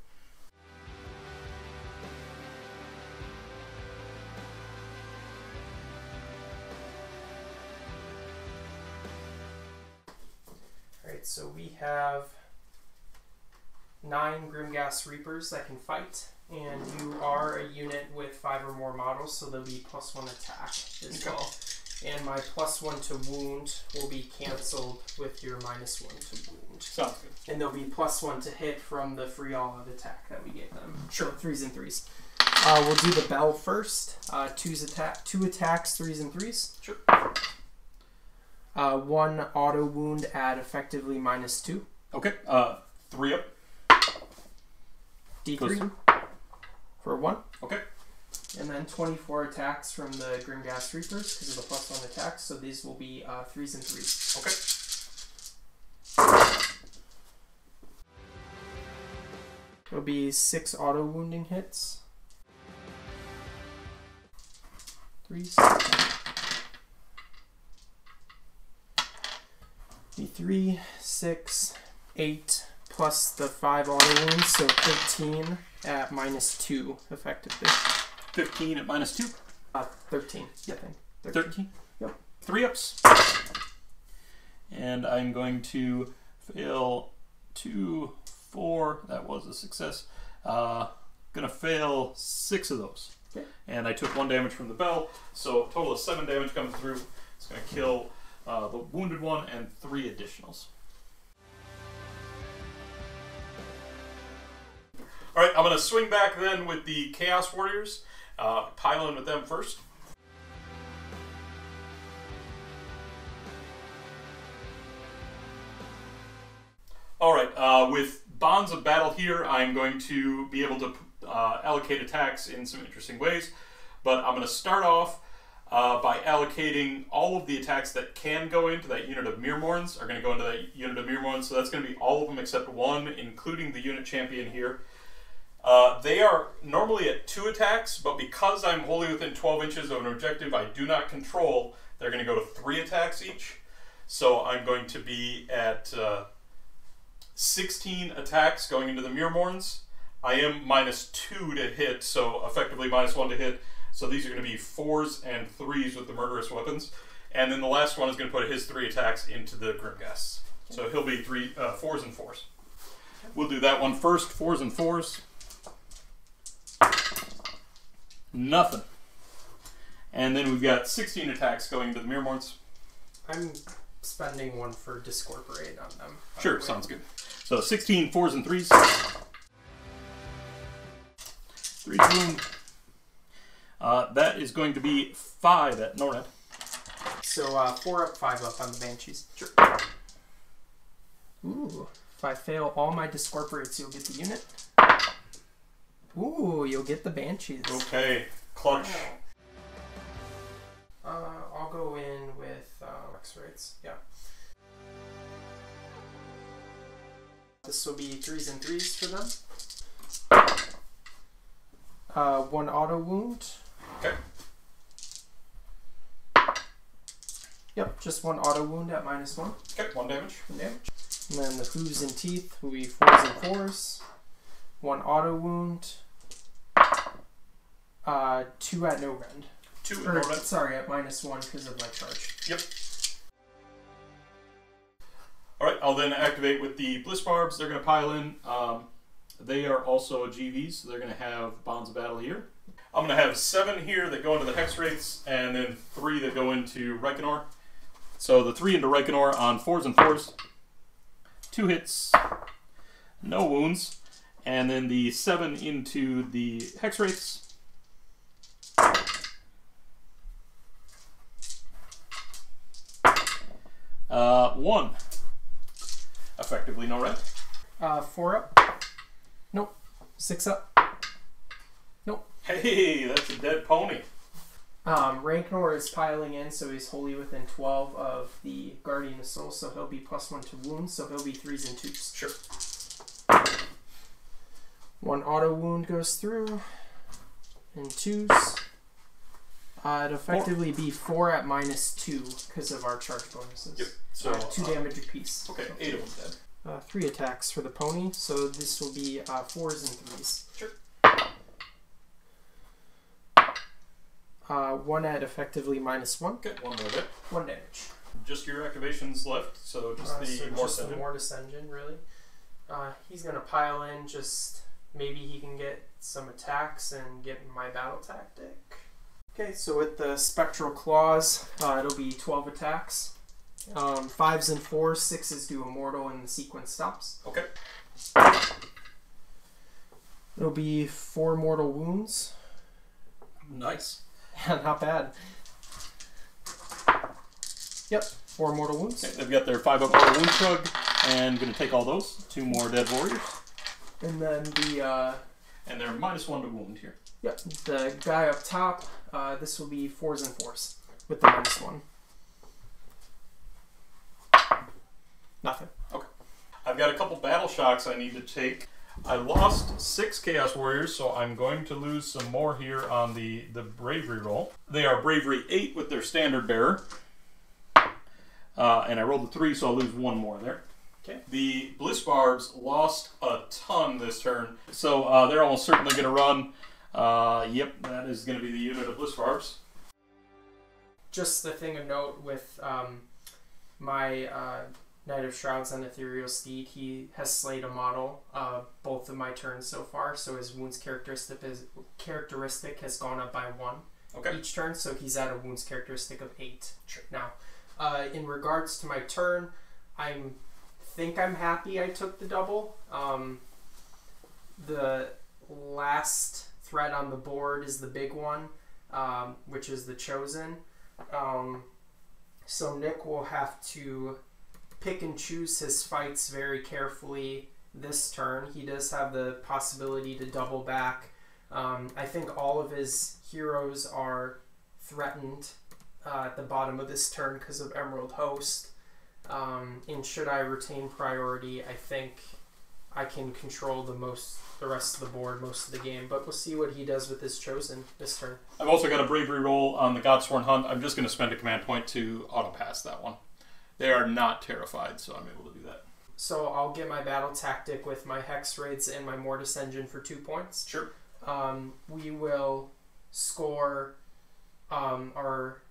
Alright, so we have 9 Grimghast Reapers that can fight, and you are a unit with 5 or more models, so there'll be +1 attack as well. And my +1 to wound will be cancelled with your -1 to wound. Sounds good. And there'll be +1 to hit from the free all-out attack that we gave them. Sure. So 3s and 3s. We'll do the Bell first. 2 attacks, 3s and 3s. Sure. 1 auto wound at effectively -2. Okay, 3 up. D3 for 1. Okay. And then 24 attacks from the Grimghast Reapers because of the +1 attacks. So these will be 3s and 3s. Okay. It'll be 6 auto wounding hits. 3s. Be 3, 6, 8 plus the 5 auto wounds, so 15 at -2 effectively. 15 at -2. 13. I think. 13. Yep. 3 ups. And I'm going to fail 2, 4. That was a success. Gonna fail 6 of those. Okay. And I took 1 damage from the bell, so a total of 7 damage comes through. It's gonna kill the wounded one and 3 additionals. Alright, I'm gonna swing back then with the Chaos Warriors. Pile in with them first. Alright, with Bonds of Battle here, I'm going to be able to allocate attacks in some interesting ways. But I'm going to start off by allocating all of the attacks that can go into that unit of Mirmorns are going to go into that unit of Mirmorns. So that's going to be all of them except 1, including the unit champion here. They are normally at 2 attacks, but because I'm wholly within 12 inches of an objective I do not control, they're going to go to 3 attacks each. So I'm going to be at 16 attacks going into the Mirmorns. I am -2 to hit, so effectively -1 to hit. So these are going to be 4s and 3s with the murderous weapons. And then the last one is going to put his 3 attacks into the Grimghasts. So he'll be 4s and 4s. We'll do that one first, 4s and 4s. Nothing. And then we've got 16 attacks going to the Mirrormorts. I'm spending one for Discorporate on them. Sure, sounds good. So 16 4s and 3s. 3 wound. That is going to be 5 at NORAD. So 4 up, 5 up on the Banshees. Sure. Ooh. If I fail all my Discorporates, you'll get the unit. Ooh, you'll get the Banshees. Okay, clutch. I'll go in with X-rates. Yeah. This will be 3s and 3s for them. 1 auto wound. Okay. Yep, just 1 auto wound at -1. Okay, 1 damage. 1 damage. And then the hooves and teeth will be 4s and 4s. 1 auto wound. 2 at no rend. 2 at no rend. Sorry, at -1 because of my charge. Yep. Alright, I'll then activate with the Bliss Barbs. They're going to pile in. They are also GVs, so they're going to have Bonds of Battle here. I'm going to have 7 here that go into the Hex Wraiths, and then 3 that go into Reikenor. So the 3 into Reikenor on 4s and 4s. 2 hits, no wounds. And then the 7 into the Hex Wraiths. 1. Effectively no red. 4 up. Nope. 6 up. Nope. Hey, that's a dead pony. Reikenor is piling in, so he's wholly within 12 of the Guardian of Souls, so he'll be +1 to wounds, so he'll be 3s and 2s. Sure. 1 auto wound goes through, and 2s. It'd effectively be 4 at -2 because of our charge bonuses. Yep. So 2 damage apiece. Okay, 8 of them dead. 3 attacks for the pony, so this will be 4s and 3s. Sure. 1 at effectively -1. Okay, 1 more dead. 1 damage. Just your activations left, so just the Mortis Engine, really. He's going to pile in, just maybe he can get some attacks and get my battle tactic. Okay, so with the Spectral Claws, it'll be 12 attacks. 5s and 4s, 6s do immortal and the sequence stops. Okay. It'll be 4 mortal wounds. Nice. Not bad. Yep, 4 mortal wounds. Okay, they've got their 5 up mortal wound chug, and going to take all those. 2 more dead warriors. And then the... and they're -1 to wound here. Yep, the guy up top, this will be 4s and 4s with the -1. Nothing. Okay. I've got a couple battle shocks I need to take. I lost 6 Chaos Warriors, so I'm going to lose some more here on the Bravery roll. They are Bravery 8 with their Standard Bearer. And I rolled a 3, so I'll lose 1 more there. Okay. The Bliss Barbs lost a ton this turn, so they're almost certainly going to run. Yep, that is going to be the unit of Bliss Barbs. Just the thing of note with my Knight of Shrouds and Ethereal Steed, he has slayed a model both of my turns so far, so his wounds characteristic has gone up by 1 each turn, so he's at a wounds characteristic of 8 now. In regards to my turn, I think I'm happy I took the double. The last threat on the board is the big one, which is the Chosen. So Nick will have to pick and choose his fights very carefully this turn. He does have the possibility to double back. I think all of his heroes are threatened at the bottom of this turn because of Emerald Host. And should I retain priority, I think I can control the rest of the board most of the game, but we'll see what he does with his Chosen this turn. I've also got a Bravery roll on the Godsworn Hunt. I'm just going to spend a command point to auto-pass that one. They are not terrified, so I'm able to do that. So I'll get my battle tactic with my Hex Raids and my Mortis Engine for 2 points. Sure. We will score our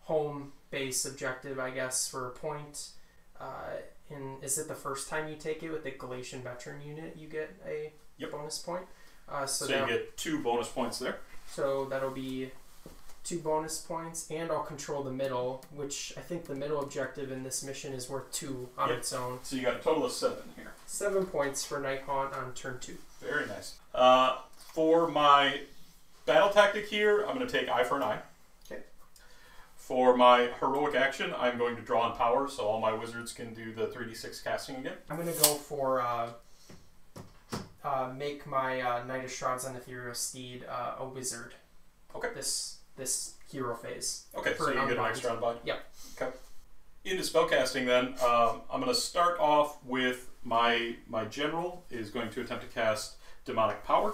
home base objective, I guess, for a point. And is it the first time you take it with the Galatian Veteran unit, you get a bonus point? So you get 2 bonus points there. So that'll be 2 bonus points, and I'll control the middle, which I think the middle objective in this mission is worth 2 on its own. So you got a total of 7 here. 7 points for Nighthaunt on turn 2. Very nice. For my battle tactic here, I'm going to take eye for an eye. Okay. For my heroic action, I'm going to draw on power, so all my wizards can do the 3d6 casting again. I'm going to go for make my Knight of Shrouds on Ethereal Steed a wizard. Okay. This hero phase. Okay, so you get an extra on body? Yep. Okay. Into spellcasting then, I'm going to start off with my general is going to attempt to cast Demonic Power.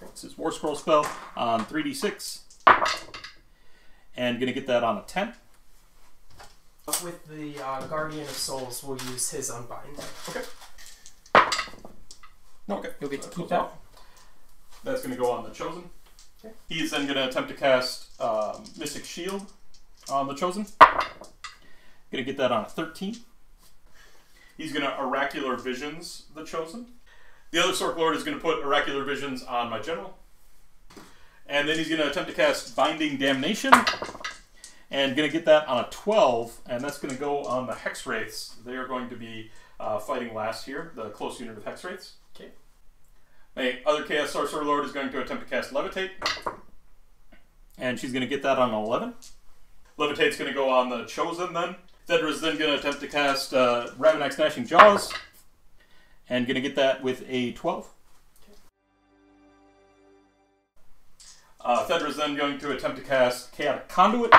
It's his War Scroll spell on 3d6. And going to get that on a 10. With the Guardian of Souls, we'll use his Unbind. Okay. Okay. You'll get to keep that. That's going to go on the Chosen. Okay. He is then going to attempt to cast Mystic Shield on the Chosen. Going to get that on a 13. He's going to Oracular Visions the Chosen. The other Sorc Lord is going to put Oracular Visions on my General. And then he's going to attempt to cast Binding Damnation. And going to get that on a 12. And that's going to go on the Hex Wraiths. They are going to be fighting last here, the close unit of Hex Wraiths. Okay. The other Chaos Sorcerer Lord is going to attempt to cast Levitate. And she's going to get that on an 11. Levitate's going to go on the Chosen then. Thedra's then going to attempt to cast Ravanax Gnashing Jaws. And going to get that with a 12. Thedra's then going to attempt to cast Chaotic Conduit.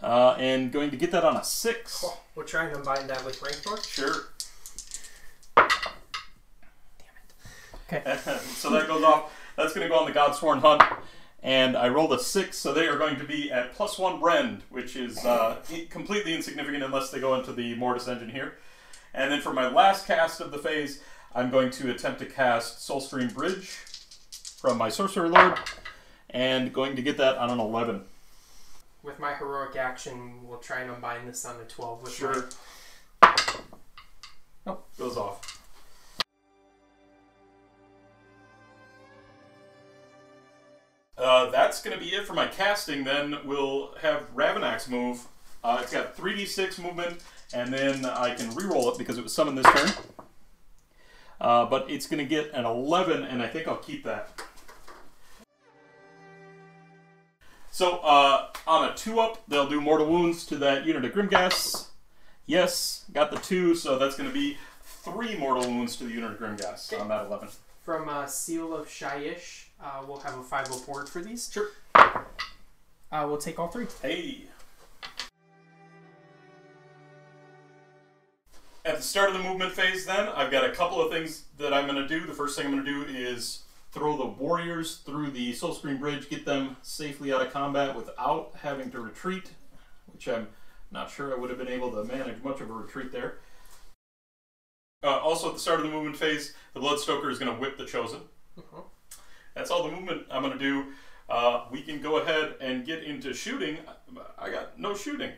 And going to get that on a 6. Oh, we'll try and combine that with Rancor. Sure. Okay. So that goes off. That's going to go on the Godsworn Hunt. And I rolled a 6, so they are going to be at +1 Rend, which is completely insignificant unless they go into the Mortis Engine here. And then for my last cast of the phase, I'm going to attempt to cast Soulstream Bridge from my Sorcerer Lord, and going to get that on an 11. With my heroic action, we'll try and combine this on a 12 with Sure. Oh, goes off. That's going to be it for my casting. Then we'll have Ravanax move. It's got 3d6 movement, and then I can reroll it because it was summoned this turn. But it's going to get an 11, and I think I'll keep that. So on a 2-up, they'll do Mortal Wounds to that unit of Grimgas. Yes, got the 2, so that's going to be 3 Mortal Wounds to the unit of Grimgas on that 11. From Seal of Shyish, we'll have a 5-up board for these. Sure. We'll take all 3. Hey. At the start of the movement phase then, I've got a couple of things that I'm going to do. The first thing I'm going to do is throw the warriors through the Soulstream Bridge, get them safely out of combat without having to retreat, which I'm not sure I would have been able to manage much of a retreat there. Also at the start of the movement phase, the Bloodstoker is going to whip the Chosen. That's all the movement I'm going to do. We can go ahead and get into shooting. I got no shooting.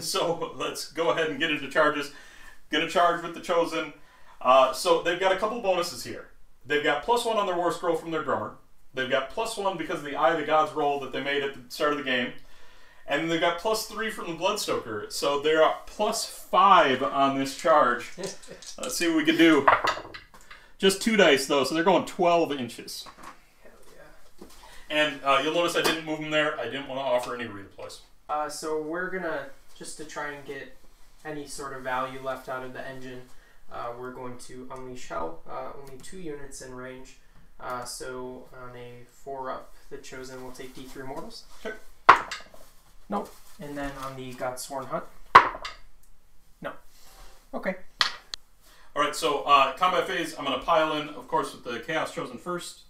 So let's go ahead and get into charges. Going to charge with the Chosen. So they've got a couple bonuses here. They've got +1 on their War Scroll from their Drummer. They've got +1 because of the Eye of the Gods roll that they made at the start of the game. And then they've got +3 from the Bloodstoker. So they're at +5 on this charge. Let's see what we can do. Just 2 dice though, so they're going 12 inches. Hell yeah. And you'll notice I didn't move them there. I didn't want to offer any redeploys. So we're gonna, just to try and get any sort of value left out of the engine, we're going to Unleash Hell. Only 2 units in range. So on a 4-up, the Chosen will take D3 Mortals. Okay. Nope. And then on the Godsworn Hunt. No. Okay. Alright, so combat phase, I'm going to pile in, of course, with the Chaos Chosen first.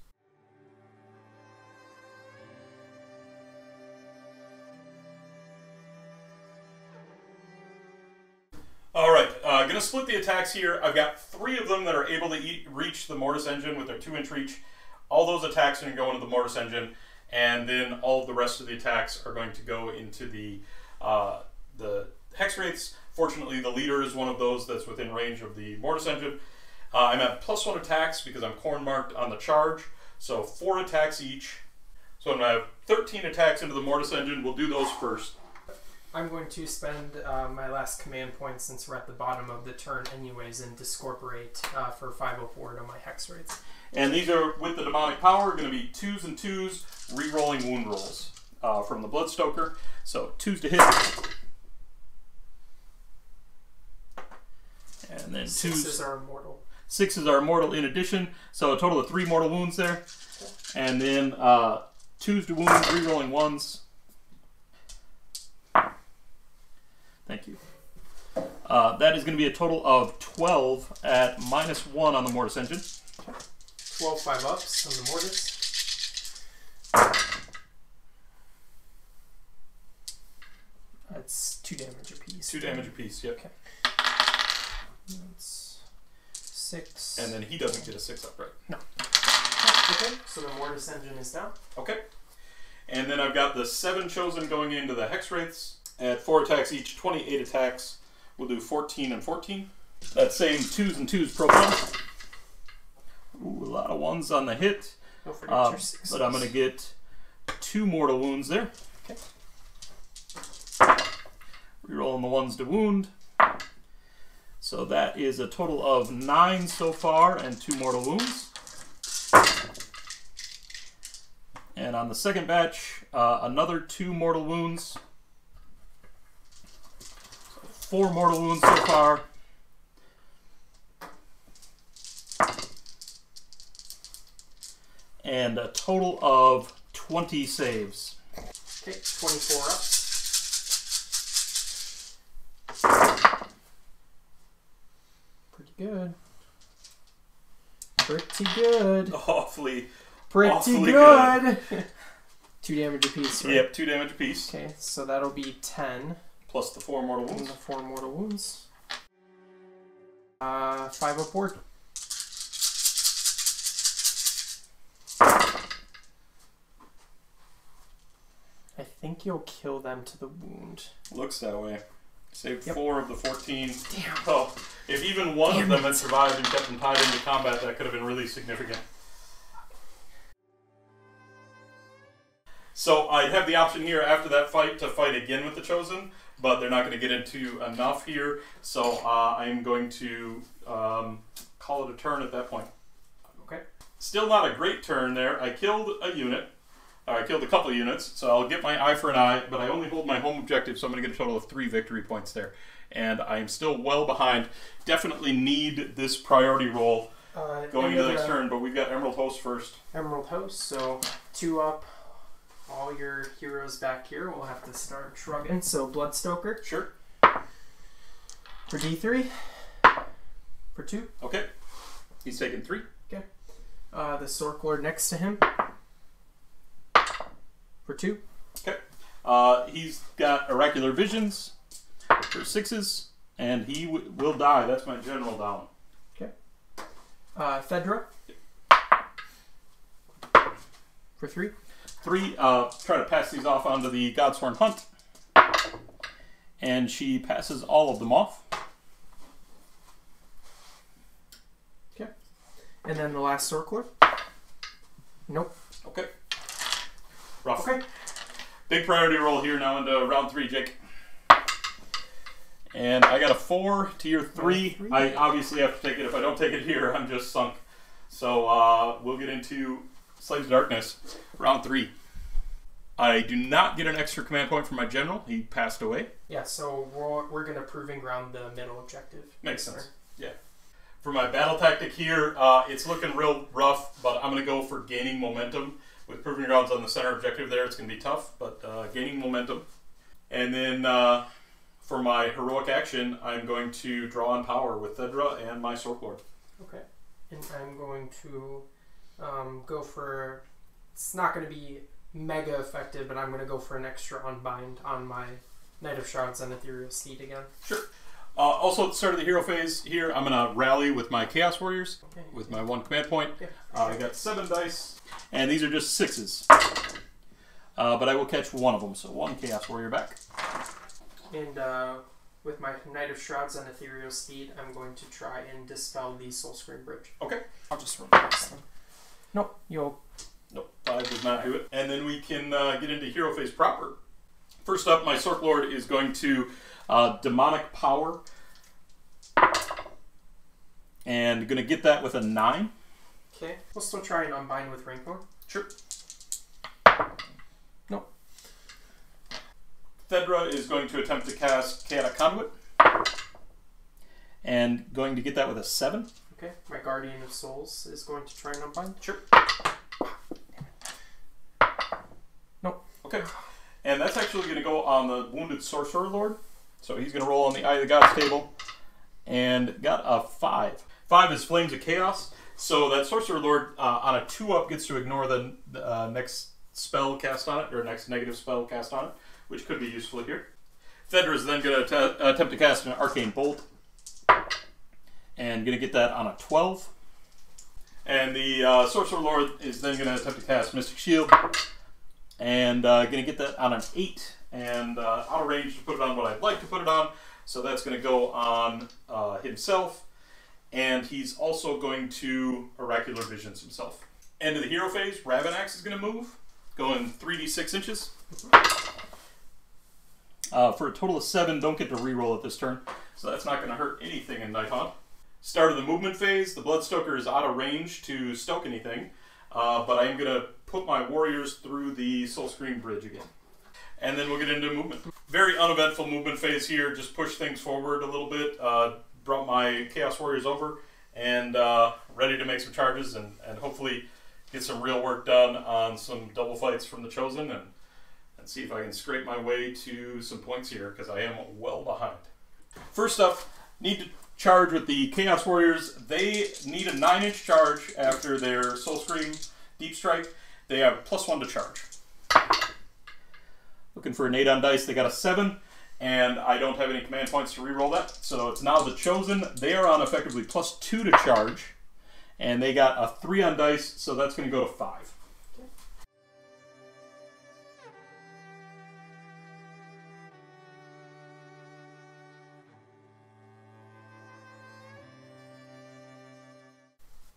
Alright, going to split the attacks here. I've got 3 of them that are able to reach the Mortis Engine with their 2-inch reach. All those attacks are going to go into the Mortis Engine, and then all of the rest of the attacks are going to go into the Hex Wraiths. Fortunately, the leader is one of those that's within range of the Mortis Engine. I'm at +1 attacks because I'm corn marked on the charge, So 4 attacks each. So I'm going to have 13 attacks into the Mortis Engine. We'll do those first. I'm going to spend my last command point, since we're at the bottom of the turn anyways, and discorporate for 504 to my hex rates. And these are, with the demonic power, going to be 2s and 2s, re-rolling wound rolls from the Bloodstoker. So 2s to hit. And then 6s are immortal. 6s are immortal in addition. So a total of 3 mortal wounds there. And then 2s to wound, re-rolling 1s. Thank you. That is going to be a total of 12 at -1 on the Mortis Engine. 12 5-ups on the Mortis. That's 2 damage apiece. 2 damage apiece, yep. Okay. That's 6. And then he doesn't get a 6-up, right? No. Okay, so the Mortis Engine is down. Okay. And then I've got the 7 chosen going into the Hex Wraiths. At 4 attacks each, 28 attacks. We'll do 14 and 14. That same 2s and 2s profile. Ooh, a lot of 1s on the hit. Don't forget your 6s. But I'm going to get 2 mortal wounds there. Okay. Rerolling the 1s to wound. So that is a total of 9 so far and 2 mortal wounds. And on the second batch, another 2 mortal wounds. 4 mortal wounds so far. And a total of 20 saves. Okay, 24 ups. Pretty good. Pretty good. Awfully good. 2 damage apiece, right? Yep, 2 damage apiece. Okay, so that'll be 10. Plus the 4 mortal And wounds. the 4 mortal wounds. 5 upward. I think you'll kill them to the wound. Looks that way. Saved Yep. 4 of the 14. Damn. Oh, if even one of them had survived and kept them tied into combat, that could have been really significant. So I have the option here after that fight to fight again with the Chosen, but they're not going to get into enough here, so I'm going to call it a turn at that point. Okay. Still not a great turn there. I killed a unit. I killed a couple of units, so I'll get my eye for an eye, but I only hold my home objective, so I'm going to get a total of 3 victory points there. And I am still well behind. Definitely need this priority roll going into the next turn, but we've got Emerald Host first. Emerald Host, so 2 up. All your heroes back here will have to start shrugging. So Bloodstoker. Sure. For D3. For 2. Okay. He's taking 3. Okay. The Sork Lord next to him. For 2. Okay. He's got Oracular Visions for 6s, and he will die. That's my general down. Okay. Fedra. For 3. 3, try to pass these off onto the Godshorn Hunt. And she passes all of them off. Okay. And then the last Sorkler. Nope. Okay. Rough. Okay. Big priority roll here now into round 3, Jake. And I got a 4, tier 3. I obviously have to take it. If I don't take it here, I'm just sunk. So we'll get into Slaves of Darkness, round 3. I do not get an extra command point from my general. He passed away. Yeah, so we're going to Proving Ground the middle objective. Makes sense. Yeah. For my battle tactic here, it's looking real rough, but I'm going to go for gaining momentum. With Proving Grounds on the center objective there, it's going to be tough, but gaining momentum. And then for my heroic action, I'm going to draw on power with Thedra and my Sork Lord. Okay. And I'm going to go for... It's not going to be mega effective, but I'm going to go for an extra Unbind on my Knight of Shrouds and Ethereal Steed again. Sure. Also, at the start of the hero phase here, I'm going to rally with my Chaos Warriors with my 1 command point. Yeah, I got 7 dice, and these are just 6s. But I will catch 1 of them, so 1 Chaos Warrior back. And with my Knight of Shrouds and Ethereal Steed, I'm going to try and dispel the Soul Screen Bridge. Okay. I'll just remove this thing. Nope, you'll... Nope, 5 does not do it. And then we can get into hero phase proper. First up, my Sorc Lord is going to demonic power. And going to get that with a 9. Okay, we'll still try and unbind with Rancor. Sure. Nope. Thedra is going to attempt to cast Chaotic Conduit. And going to get that with a 7. Okay, my Guardian of Souls is going to try and unbind. Sure. Nope. Okay. And that's actually going to go on the Wounded Sorcerer Lord. So he's going to roll on the Eye of the Gods table. And got a 5. 5 is Flames of Chaos. So that Sorcerer Lord on a 2-up gets to ignore the next spell cast on it, or next negative spell cast on it, which could be useful here. Thedra is then going to attempt to cast an Arcane Bolt. And going to get that on a 12. And the Sorcerer Lord is then going to attempt to cast Mystic Shield. And going to get that on an 8. And out of range to put it on what I'd like to put it on. So that's going to go on himself. And he's also going to Oracular Visions himself. End of the hero phase, Ravanax is going to move. Going 3d6 inches. For a total of 7, don't get to reroll it this turn. So that's not going to hurt anything in Nighthaunt. Start of the movement phase, the Bloodstoker is out of range to stoke anything. But I am going to put my warriors through the Soul Scream Bridge again. And then we'll get into movement. Very uneventful movement phase here. Just push things forward a little bit. Brought my Chaos Warriors over and ready to make some charges and hopefully get some real work done on some double fights from the Chosen and see if I can scrape my way to some points here because I am well behind. First up, need to charge with the Chaos Warriors. They need a 9-inch charge after their Soul Scream Deep Strike. They have +1 to charge. Looking for an 8 on dice, they got a 7. And I don't have any command points to reroll that. So it's now the Chosen. They are on effectively +2 to charge. And they got a 3 on dice, so that's going to go to 5. Okay.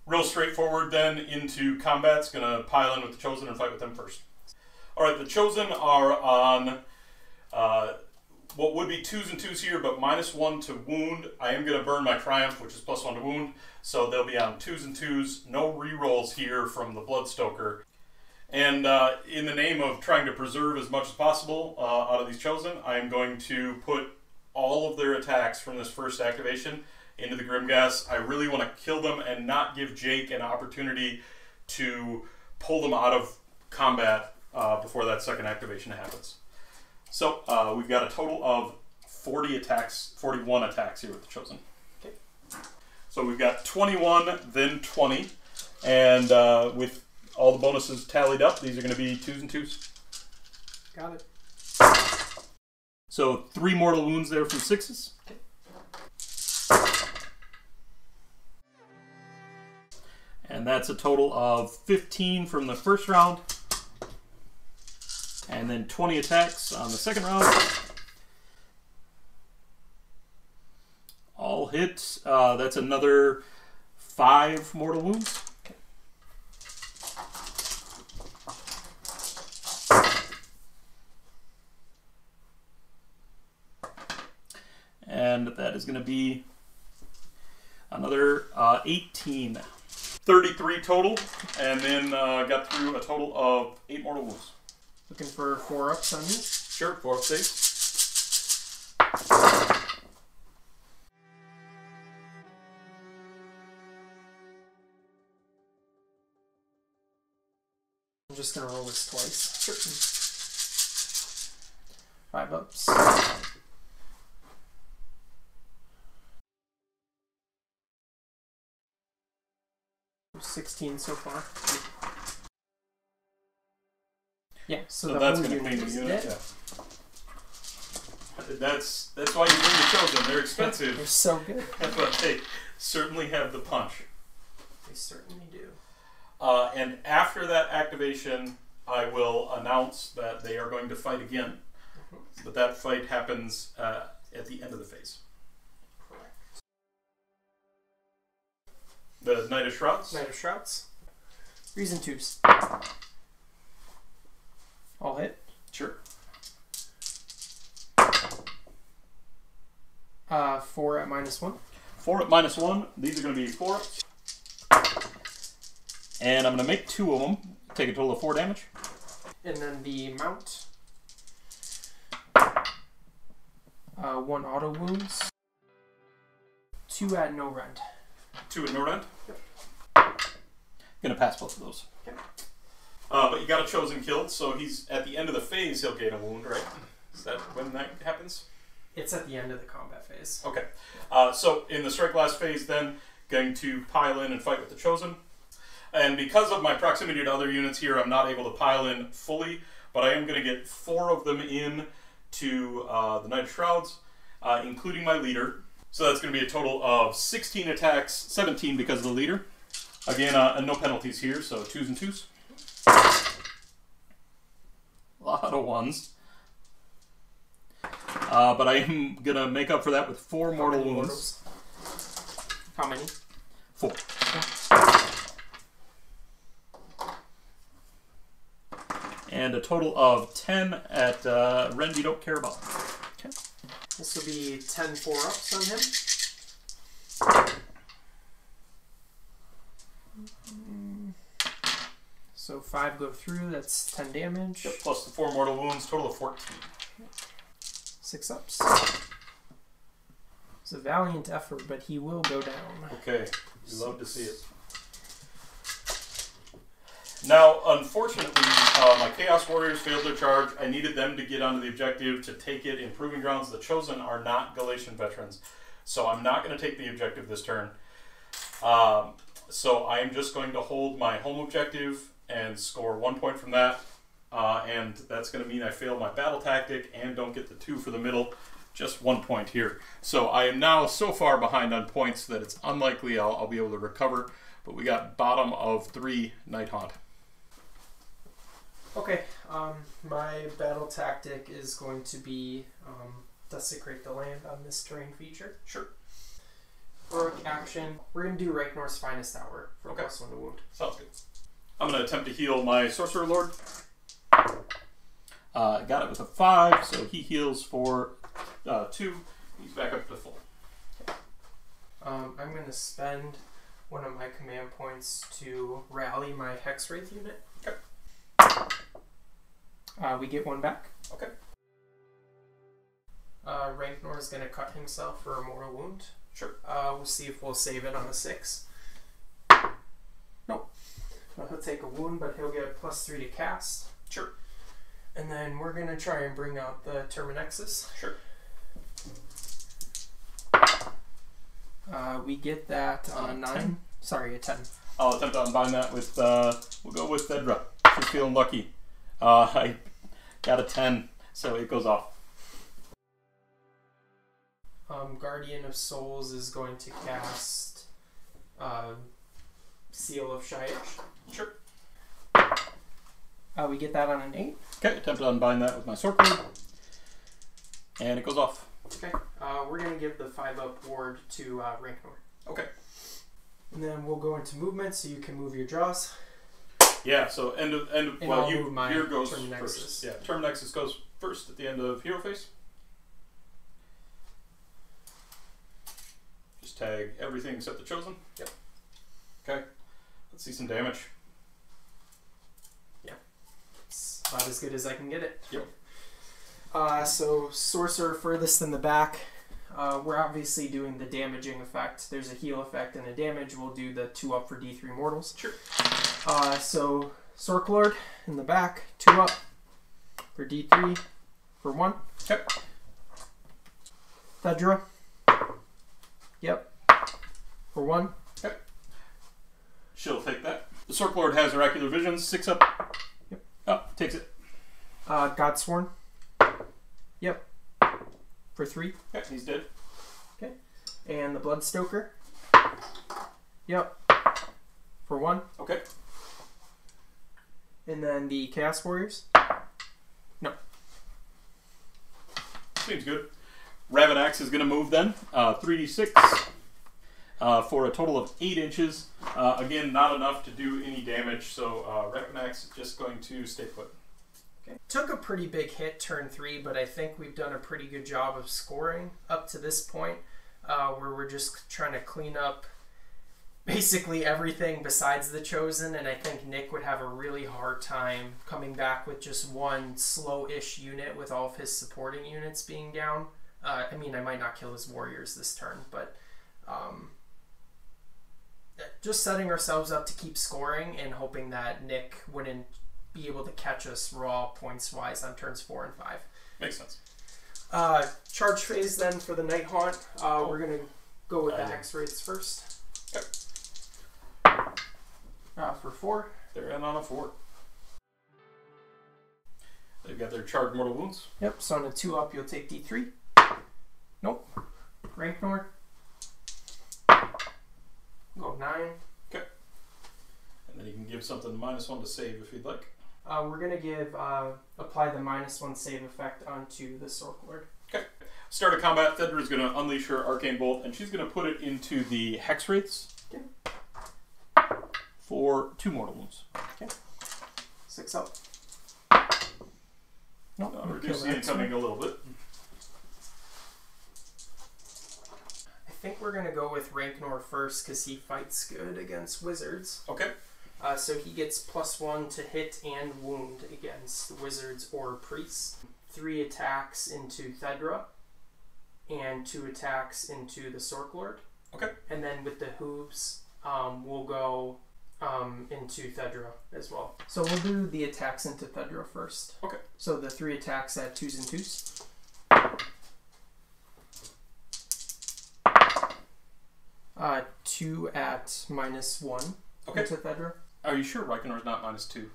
Real straightforward then into combat's going to pile in with the Chosen and fight with them first. Alright, the Chosen are on what would be 2s and 2s here, but -1 to wound. I am going to burn my Triumph, which is +1 to wound, so they'll be on 2s and 2s. No rerolls here from the Bloodstoker. And in the name of trying to preserve as much as possible out of these Chosen, I am going to put all of their attacks from this first activation into the Grimgas. I really want to kill them and not give Jake an opportunity to pull them out of combat before that second activation happens. So we've got a total of 40 attacks, 41 attacks here with the Chosen. Okay. So we've got 21, then 20, and with all the bonuses tallied up, these are going to be 2s and 2s. Got it. So 3 mortal wounds there from 6s. Okay. And that's a total of 15 from the first round. And then 20 attacks on the second round. All hit. That's another 5 mortal wounds. Okay. And that is going to be another 18. 33 total. And then got through a total of 8 mortal wounds. Looking for 4-ups on you? Sure, 4-up saves. I'm just going to roll this twice. Sure. 5 ups. 16 so far. Yeah, so that's whole going to unit clean the is unit. dead. Yeah. That's why you bring the Chosen. They're expensive. They're so good. But they certainly have the punch. They certainly do. And after that activation, I will announce that they are going to fight again. But that fight happens at the end of the phase. Correct. The Knight of Shrouds. Knight of Shrouds. 3s and 2s. All hit. Sure. 4 at -1. 4 at -1. These are going to be 4-ups. And I'm going to make 2 of them. Take a total of 4 damage. And then the mount. 1 auto wounds. 2 at no rend. 2 at no rend? Yep. Gonna pass both of those. Okay. But you got a chosen killed, so he's at the end of the phase he'll gain a wound, right? Is that when that happens? It's at the end of the combat phase. Okay. So in the strike last phase then, going to pile in and fight with the chosen. And because of my proximity to other units here, I'm not able to pile in fully, but I am going to get 4 of them in to the Knight of Shrouds, including my leader. So that's going to be a total of 16 attacks, 17 because of the leader. Again, no penalties here, so 2s and 2s. A lot of 1s. But I am going to make up for that with 4 mortal wounds. How many? 4. And a total of 10 at rend you don't care about. Okay. This will be 10 4-ups on him. So 5 go through, that's 10 damage. Yep, plus the 4 mortal wounds, total of 14. 6 ups. It's a valiant effort, but he will go down. Okay, we love to see it. Now, unfortunately, my Chaos Warriors failed their charge. I needed them to get onto the objective to take it in Proving Grounds. The Chosen are not Galatian veterans, so I'm not going to take the objective this turn. So I'm just going to hold my home objective and score 1 point from that. And that's going to mean I fail my battle tactic and don't get the 2 for the middle. Just 1 point here. So I am now so far behind on points that it's unlikely I'll be able to recover. But we got bottom of 3 Nighthaunt. Okay, my battle tactic is going to be desecrate the land on this terrain feature. Sure. Heroic action. We're going to do Ragnar's Finest Hour for +1 to wound. Sounds good. I'm going to attempt to heal my Sorcerer Lord. Got it with a 5, so he heals for 2. He's back up to full. Okay. I'm going to spend one of my command points to rally my Hex Wraith unit. Okay. We get 1 back. Okay. Ragnor is going to cut himself for a mortal wound. Sure. We'll see if we'll save it on a 6. Nope. He'll take a wound, but he'll get +3 to cast. Sure. And then we're going to try and bring out the Terminexus. Sure. We get that on a 9. 10. Sorry, a 10. I'll attempt to unbind that with, we'll go with Thedra. She's feeling lucky. I got a 10, so it goes off. Guardian of Souls is going to cast Seal of Shaiish. Sure. We get that on an 8. Okay, attempt to unbind that with my sword blade. And it goes off. Okay. We're going to give the 5-up ward to Ragnor. Okay. And then we'll go into movement so you can move your draws. Yeah, so end of well, your goes Terminexus. first. Yeah, Terminexus goes first at the end of hero phase. Just tag everything except the chosen. Yep. Okay. Let's see some damage. Yeah. It's about as good as I can get it. Yep. So Sorcerer furthest in the back. We're obviously doing the damaging effect. There's a heal effect and a damage. We'll do the 2-up for D3 mortals. Sure. So Sorc Lord in the back, 2-up for D3 for 1. Okay. Thedra. Yep. For 1. Okay. She'll take that. The Sorc Lord has Oracular Visions, 6-up. Yep. Oh, takes it. Godsworn. Yep. For 3. Okay, he's dead. Okay. And the Bloodstoker. Yep. For 1. Okay. And then the Chaos Warriors. No. Seems good. Ravanax is going to move then. 3d6. for a total of 8 inches. Again, not enough to do any damage, so Recognax is just going to stay put. Okay. Took a pretty big hit turn 3, but I think we've done a pretty good job of scoring up to this point, where we're just trying to clean up basically everything besides the Chosen, and I think Nick would have a really hard time coming back with just one slow-ish unit with all of his supporting units being down. I mean, I might not kill his warriors this turn, but just setting ourselves up to keep scoring and hoping that Nick wouldn't be able to catch us raw points-wise on turns 4 and 5. Makes sense. Charge phase then for the Nighthaunt. We're going to go with the Hex Wraiths first. Okay. For 4. They're in on a 4. They've got their charged mortal wounds. Yep, so on a 2-up you'll take D3. Nope. Rank North. Go 9. Okay. And then you can give something -1 to save if you'd like. We're going to give, apply the -1 save effect onto the Sork Lord. Okay. Start of combat, Thedra is going to unleash her Arcane Bolt, and she's going to put it into the Hex Wraiths. Okay. For 2 mortal wounds. Okay. 6 up. Nope. Reduce the incoming a little bit. I think we're going to go with Ranknor first because he fights good against wizards. Okay. So he gets +1 to hit and wound against wizards or priests. 3 attacks into Thedra and 2 attacks into the Sork Lord. Okay. And then with the hooves, we'll go into Thedra as well. So we'll do the attacks into Thedra first. Okay. So the 3 attacks at 2s and 2s. 2 at -1 into Thedra. Are you sure Reichenor's not -2?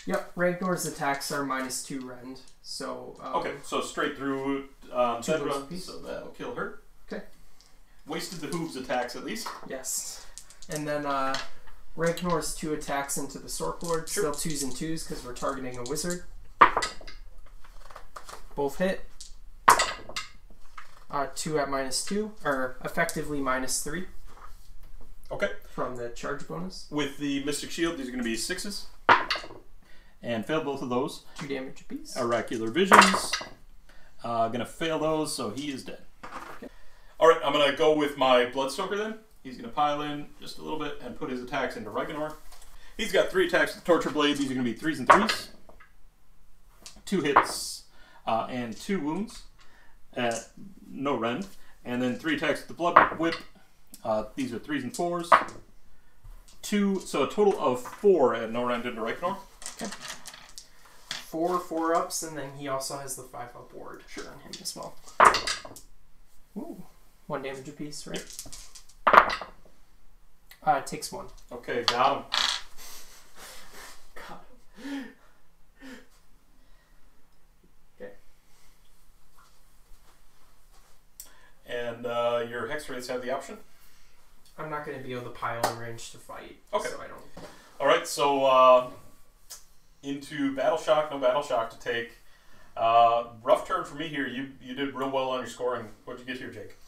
Yep, Ranknor's attacks are -2 rend. So okay, so straight through Thedra, so that'll kill her. Okay. Wasted the hooves attacks at least. Yes. And then Ranknor's 2 attacks into the Sork Lord, still 2s and 2s because we're targeting a wizard. Both hit. 2 at -2, or effectively -3. Okay. From the charge bonus. With the Mystic Shield, these are going to be 6s. And failed both of those. 2 damage apiece. Oracular Visions. Going to fail those, so he is dead. Okay. Alright, I'm going to go with my Bloodstoker then. He's going to pile in just a little bit and put his attacks into Reikenor. He's got 3 attacks with the Torture Blade. These are going to be 3s and 3s. 2 hits and 2 wounds. No rend. And then 3 attacks with the Blood Whip. These are 3s and 4s. 2, so a total of 4 at no rend into Reikenor. Okay. 4 4-ups, and then he also has the 5-up ward on him as well. Ooh. 1 damage apiece, right? It takes 1. Okay, got him. Got him. Okay. And your Hex Wraiths have the option? I'm not going to be able to pile in range to fight. Okay. So I don't. Alright, so into Battle Shock, no Battle Shock to take. Rough turn for me here. You did real well on your scoring. What'd you get here, Jake?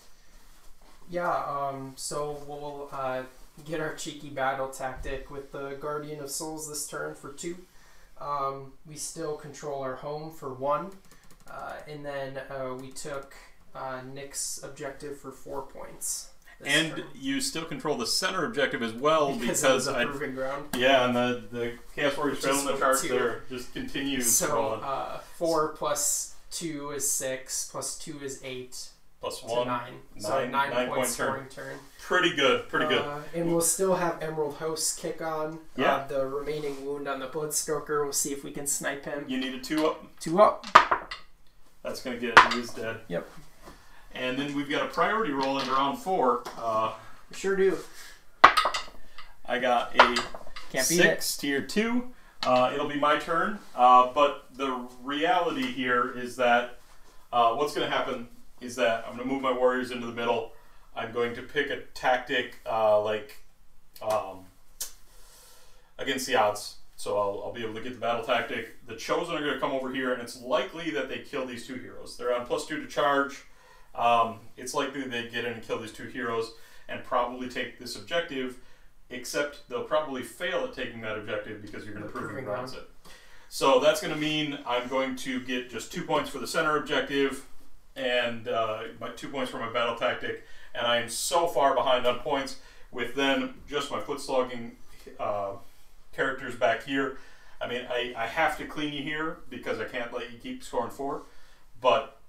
Yeah, so we'll get our cheeky battle tactic with the Guardian of Souls this turn for 2. We still control our home for 1. And then we took Nick's objective for 4 points. And turn. you still control the center objective as well because of the proving ground. Yeah, and the Chaos Warriors trail in the chart there just continues. So 4 plus 2 is 6, plus 2 is 8. Plus 1. 9. So 9 point scoring turn. Pretty good, pretty good. And we'll still have Emerald Host kick on. Yeah. The remaining wound on the Bloodstoker, we'll see if we can snipe him. You need a 2-up. 2-up. That's going to get it. He is dead. Yep. And then we've got a priority roll in round 4. We sure do. I got a Can't beat 6 tier 2. It'll be my turn. But the reality here is that what's going to happen is that I'm going to move my warriors into the middle. I'm going to pick a tactic against the odds. So I'll be able to get the battle tactic. The Chosen are going to come over here, and it's likely that they kill these 2 heroes. They're on +2 to charge. It's likely they get in and kill these 2 heroes. and probably take this objective, except they'll probably fail at taking that objective because you're going to prove grounds it. So that's going to mean I'm going to get just 2 points for the center objective and my 2 points for my battle tactic, and I am so far behind on points with then just my foot slogging characters back here. I mean, I have to clean you here because I can't let you keep scoring 4, but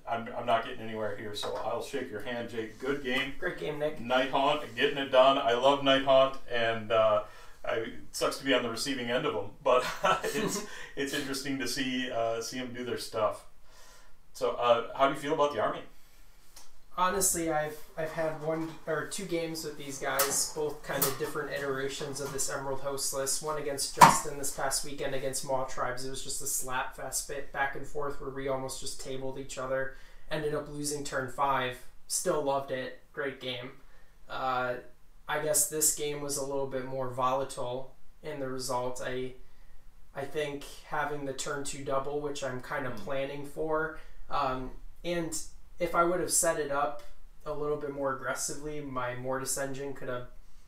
I'm not getting anywhere here, so I'll shake your hand, Jake. Good game. Great game, Nick. Nighthaunt, getting it done. I love Nighthaunt, and it sucks to be on the receiving end of them, but it's interesting to see them do their stuff. So, how do you feel about the army? Honestly, I've had 1 or 2 games with these guys, both kind of different iterations of this Emerald Host list. One against Justin this past weekend against Maw Tribes. It was just a slap fest bit back and forth where we almost just tabled each other. Ended up losing turn 5. Still loved it. Great game. I guess this game was a little bit more volatile in the result. I think having the turn 2 double, which I'm kind of planning for, and if I would have set it up a little bit more aggressively, my Mortis Engine could have,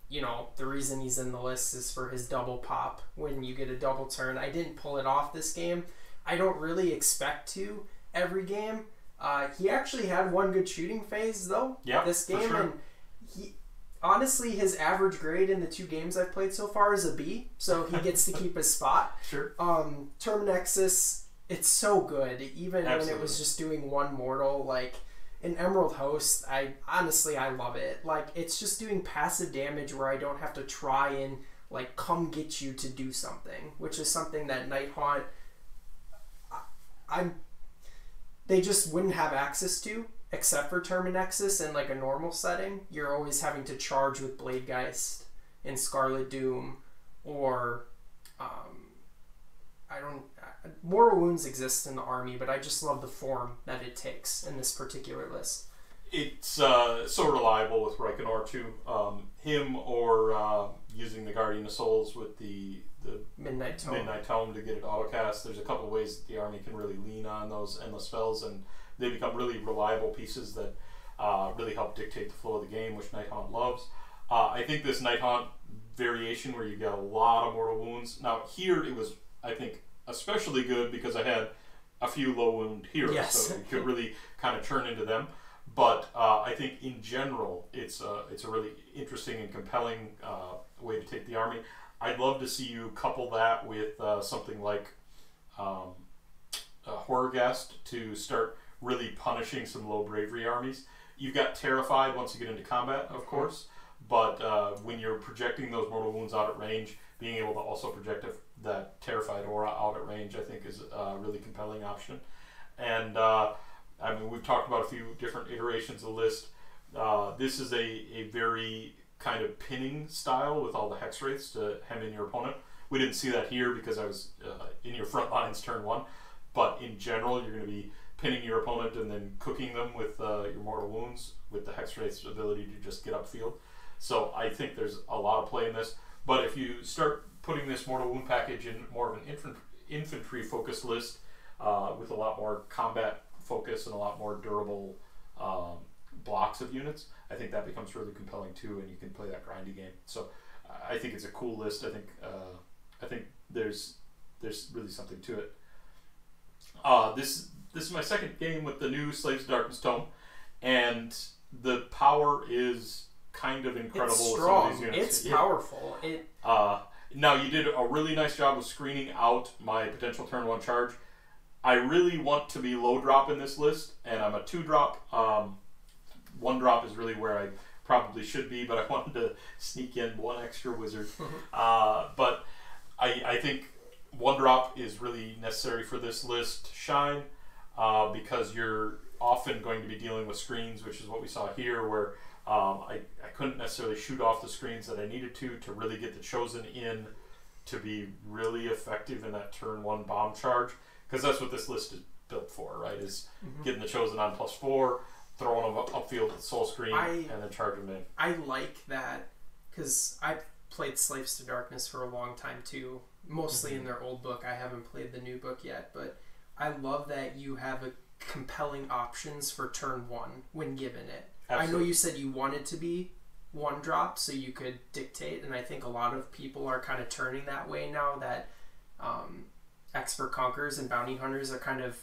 the reason he's in the list is for his double pop when you get a double turn. I didn't pull it off this game. I don't really expect to every game. He actually had 1 good shooting phase, though, this game. For sure. And honestly, his average grade in the 2 games I've played so far is a B, so he gets to keep his spot. Sure. Term Nexus, it's so good, even Absolutely. when it was just doing 1 mortal. Like in Emerald Host, I love it. Like, it's just doing passive damage where I don't have to try and like come get you to do something, which is something that Nighthaunt they just wouldn't have access to, except for Term Nexus in like a normal setting. You're always having to charge with Bladegeist and Scarlet Doom, or Mortal Wounds exist in the army, but I just love the form that it takes in this particular list. It's so reliable with Reikenor too. Him or using the Guardian of Souls with the Midnight Tome to get it autocast. There's a couple of ways that the army can really lean on those endless spells, and they become really reliable pieces that really help dictate the flow of the game, which Nighthaunt loves. I think this Nighthaunt variation where you get a lot of Mortal Wounds. Now here it was, I think, especially good because I had a few low wound heroes, so you could really kind of turn into them. But I think in general, it's a really interesting and compelling way to take the army. I'd love to see you couple that with something like Horrorghast to start really punishing some low bravery armies. You've got Terrified once you get into combat, of course, but when you're projecting those Mortal Wounds out at range, being able to also project that Terrified aura out at range, I think, is a really compelling option. And I mean, we've talked about a few different iterations of the list. This is a very kind of pinning style with all the Hex Wraiths to hem in your opponent. We didn't see that here because I was in your front lines turn 1, but in general, you're going to be pinning your opponent and then cooking them with your Mortal Wounds with the Hex Wraith's ability to just get upfield. So I think there's a lot of play in this. But if you start putting this Mortal Wound package in more of an infantry-focused list with a lot more combat focus and a lot more durable blocks of units, I think that becomes really compelling too, and you can play that grindy game. So I think it's a cool list. I think there's really something to it. This is my second game with the new Slaves of Darkness tome, and the power is kind of incredible. It's with strong. some of these units. It's powerful. Now you did a really nice job of screening out my potential turn 1 charge. I really want to be low drop in this list, and I'm a 2 drop. 1 drop is really where I probably should be, but I wanted to sneak in 1 extra wizard. But I think 1 drop is really necessary for this list, Shine, because you're often going to be dealing with screens, which is what we saw here, where I couldn't necessarily shoot off the screens that I needed to really get the Chosen in to be really effective in that turn 1 bomb charge, because that's what this list is built for, right? Is getting the Chosen on +4, throwing them upfield with Soul Screen, and then charging them in. I like that because I've played Slaves to Darkness for a long time too, mostly in their old book. I haven't played the new book yet, but I love that you have compelling options for turn 1 when given it. I know you said you wanted to be one drop so you could dictate, and I think a lot of people are kind of turning that way now that expert conquerors and bounty hunters are kind of,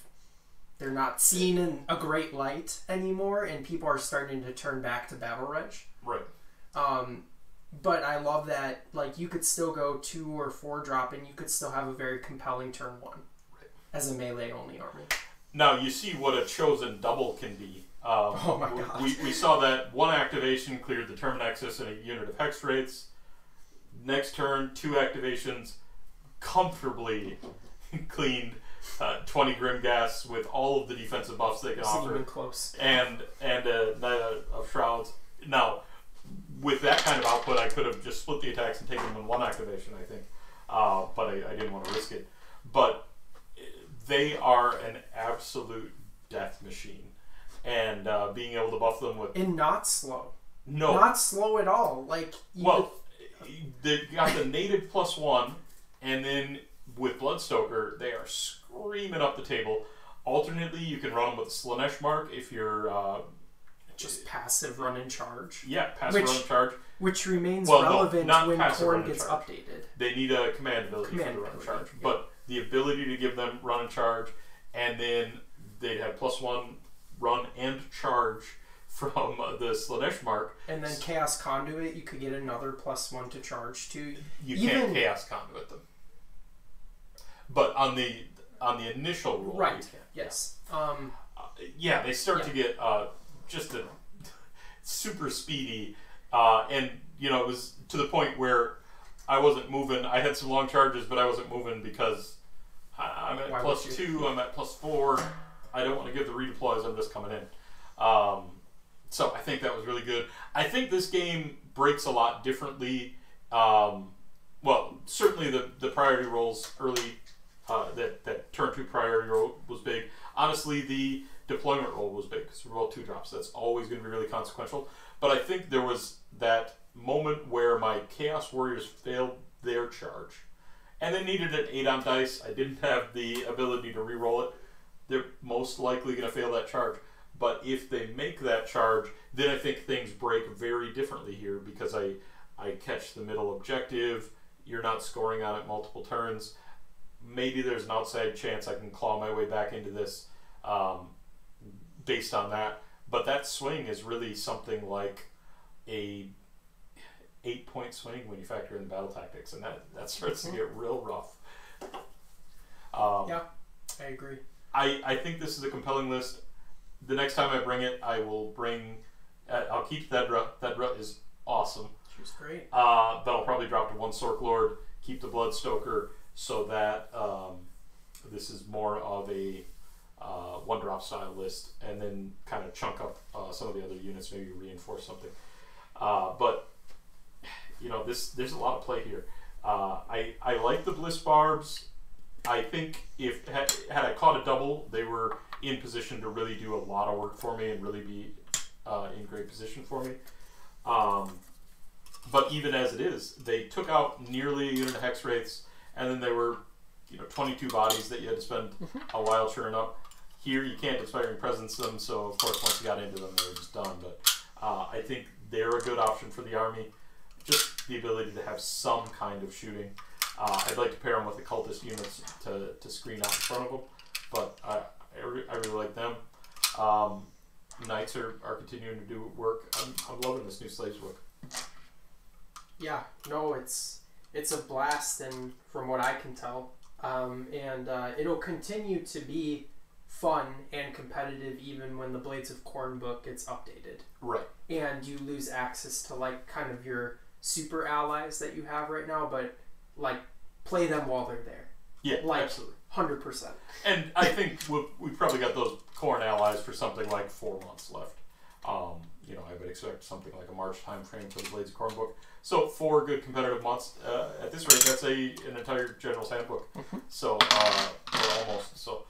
they're not seen in a great light anymore, and people are starting to turn back to battle reg. Right. But I love that, like, you could still go 2 or 4 drop and you could still have a very compelling turn 1 as a melee only army. Now you see what a chosen double can be. Oh my god. We saw that one activation cleared the term nexus and a unit of hex rates. Next turn, 2 activations comfortably cleaned 20 Grimgas with all of the defensive buffs they can offer. Even close. And a Knight of Shrouds. Now, with that kind of output, I could have just split the attacks and taken them in 1 activation, I think. But I didn't want to risk it. But they are an absolute death machine. And being able to buff them with... And not slow. No. Not slow at all. Like, they got the native +1, and then with Bloodstoker, they are screaming up the table. Alternately, you can run them with the Slanesh mark if you're... just passive run and charge. Yeah, passive run and charge. Which remains relevant when Khorne gets updated. They need a command ability for the run and charge. Yeah. But the ability to give them run and charge, and then they'd have +1 run and charge from the Slanesh mark. And then Chaos Conduit, you could get another +1 to charge too. You can't Chaos Conduit them. But on the initial roll, right? Yes. Yeah, they start to get just a super speedy, and you know, it was to the point where I wasn't moving. I had some long charges, but I wasn't moving because I'm at +2. I'm at +4. I don't want to give the redeploys. I'm just coming in. So I think that was really good. I think this game breaks a lot differently. Well, certainly the priority rolls early. That turn 2 priority roll was big. Honestly, the deployment roll was big because we rolled 2 drops. That's always going to be really consequential. But I think there was that moment where my Chaos Warriors failed their charge, and they needed an 8 on dice. I didn't have the ability to re-roll it. They're most likely going to fail that charge. But if they make that charge, then I think things break very differently here because I catch the middle objective. You're not scoring on it multiple turns. Maybe there's an outside chance I can claw my way back into this based on that. But that swing is really something like a 8-point swing when you factor in the battle tactics, and that starts to get real rough. Yeah, I agree. I think this is a compelling list. The next time I bring it, I will bring... I'll keep Thedra. Thedra is awesome. She was great. But I'll probably drop to 1 Sork Lord, keep the Bloodstoker, so that this is more of a 1-drop style list, and then kind of chunk up some of the other units, maybe reinforce something. But, you know, there's a lot of play here. I like the Bliss Barbs. I think if had I caught a double, they were in position to really do a lot of work for me and really be in great position for me. But even as it is, they took out nearly a unit of hex wraiths, and then there were 22 bodies that you had to spend a while churning up. Here you can't Inspiring Presence them, so of course once you got into them, they were just done. But I think they're a good option for the army. Just the ability to have some kind of shooting. I'd like to pair them with the cultist units to screen out in front of them, but I really like them. Knights are continuing to do work. I'm loving this new Slaves book. Yeah, no, it's a blast, and from what I can tell, and it'll continue to be fun and competitive even when the Blades of Khorne book gets updated. Right. And you lose access to like kind of your super allies that you have right now, but like play them while they're there. Yeah, like, absolutely. 100%. And I think we've probably got those Khorne allies for something like 4 months left. I would expect something like a March time frame for the Blades of Khorne book. So 4 good competitive months. At this rate, that's an entire General's Handbook. So, or almost. So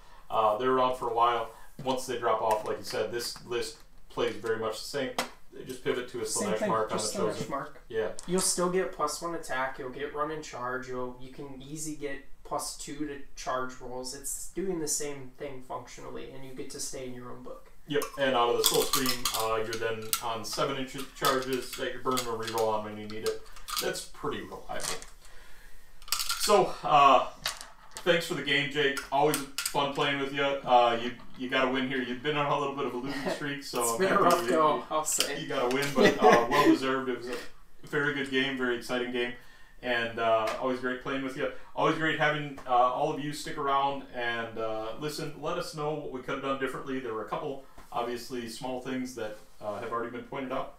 they're around for a while. Once they drop off, like you said, this list plays very much the same. They just pivot to a Slanesh mark on the chosen. Mark. Yeah. You'll still get +1 attack. You'll get run and charge. You can easy get +2 to charge rolls. It's doing the same thing functionally, and you get to stay in your own book. Yep, and out of the slow stream, you're then on 7-inch charges that you're burning a reroll on when you need it. That's pretty reliable. So, thanks for the game, Jake. Always fun playing with you. You got to win here. You've been on a little bit of a losing streak, so it's been a rough go, I'll say. You got to win, but well deserved. It was a very good game, very exciting game, and always great playing with you. Always great having all of you stick around and listen. Let us know what we could have done differently. There were a couple, obviously, small things that have already been pointed out,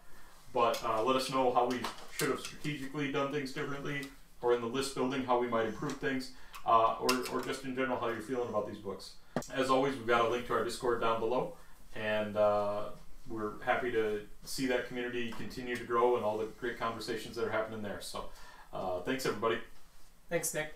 but let us know how we should have strategically done things differently, or in the list building, how we might improve things, or just in general, how you're feeling about these books. As always, we've got a link to our Discord down below, and we're happy to see that community continue to grow and all the great conversations that are happening there. So, thanks, everybody. Thanks, Nick.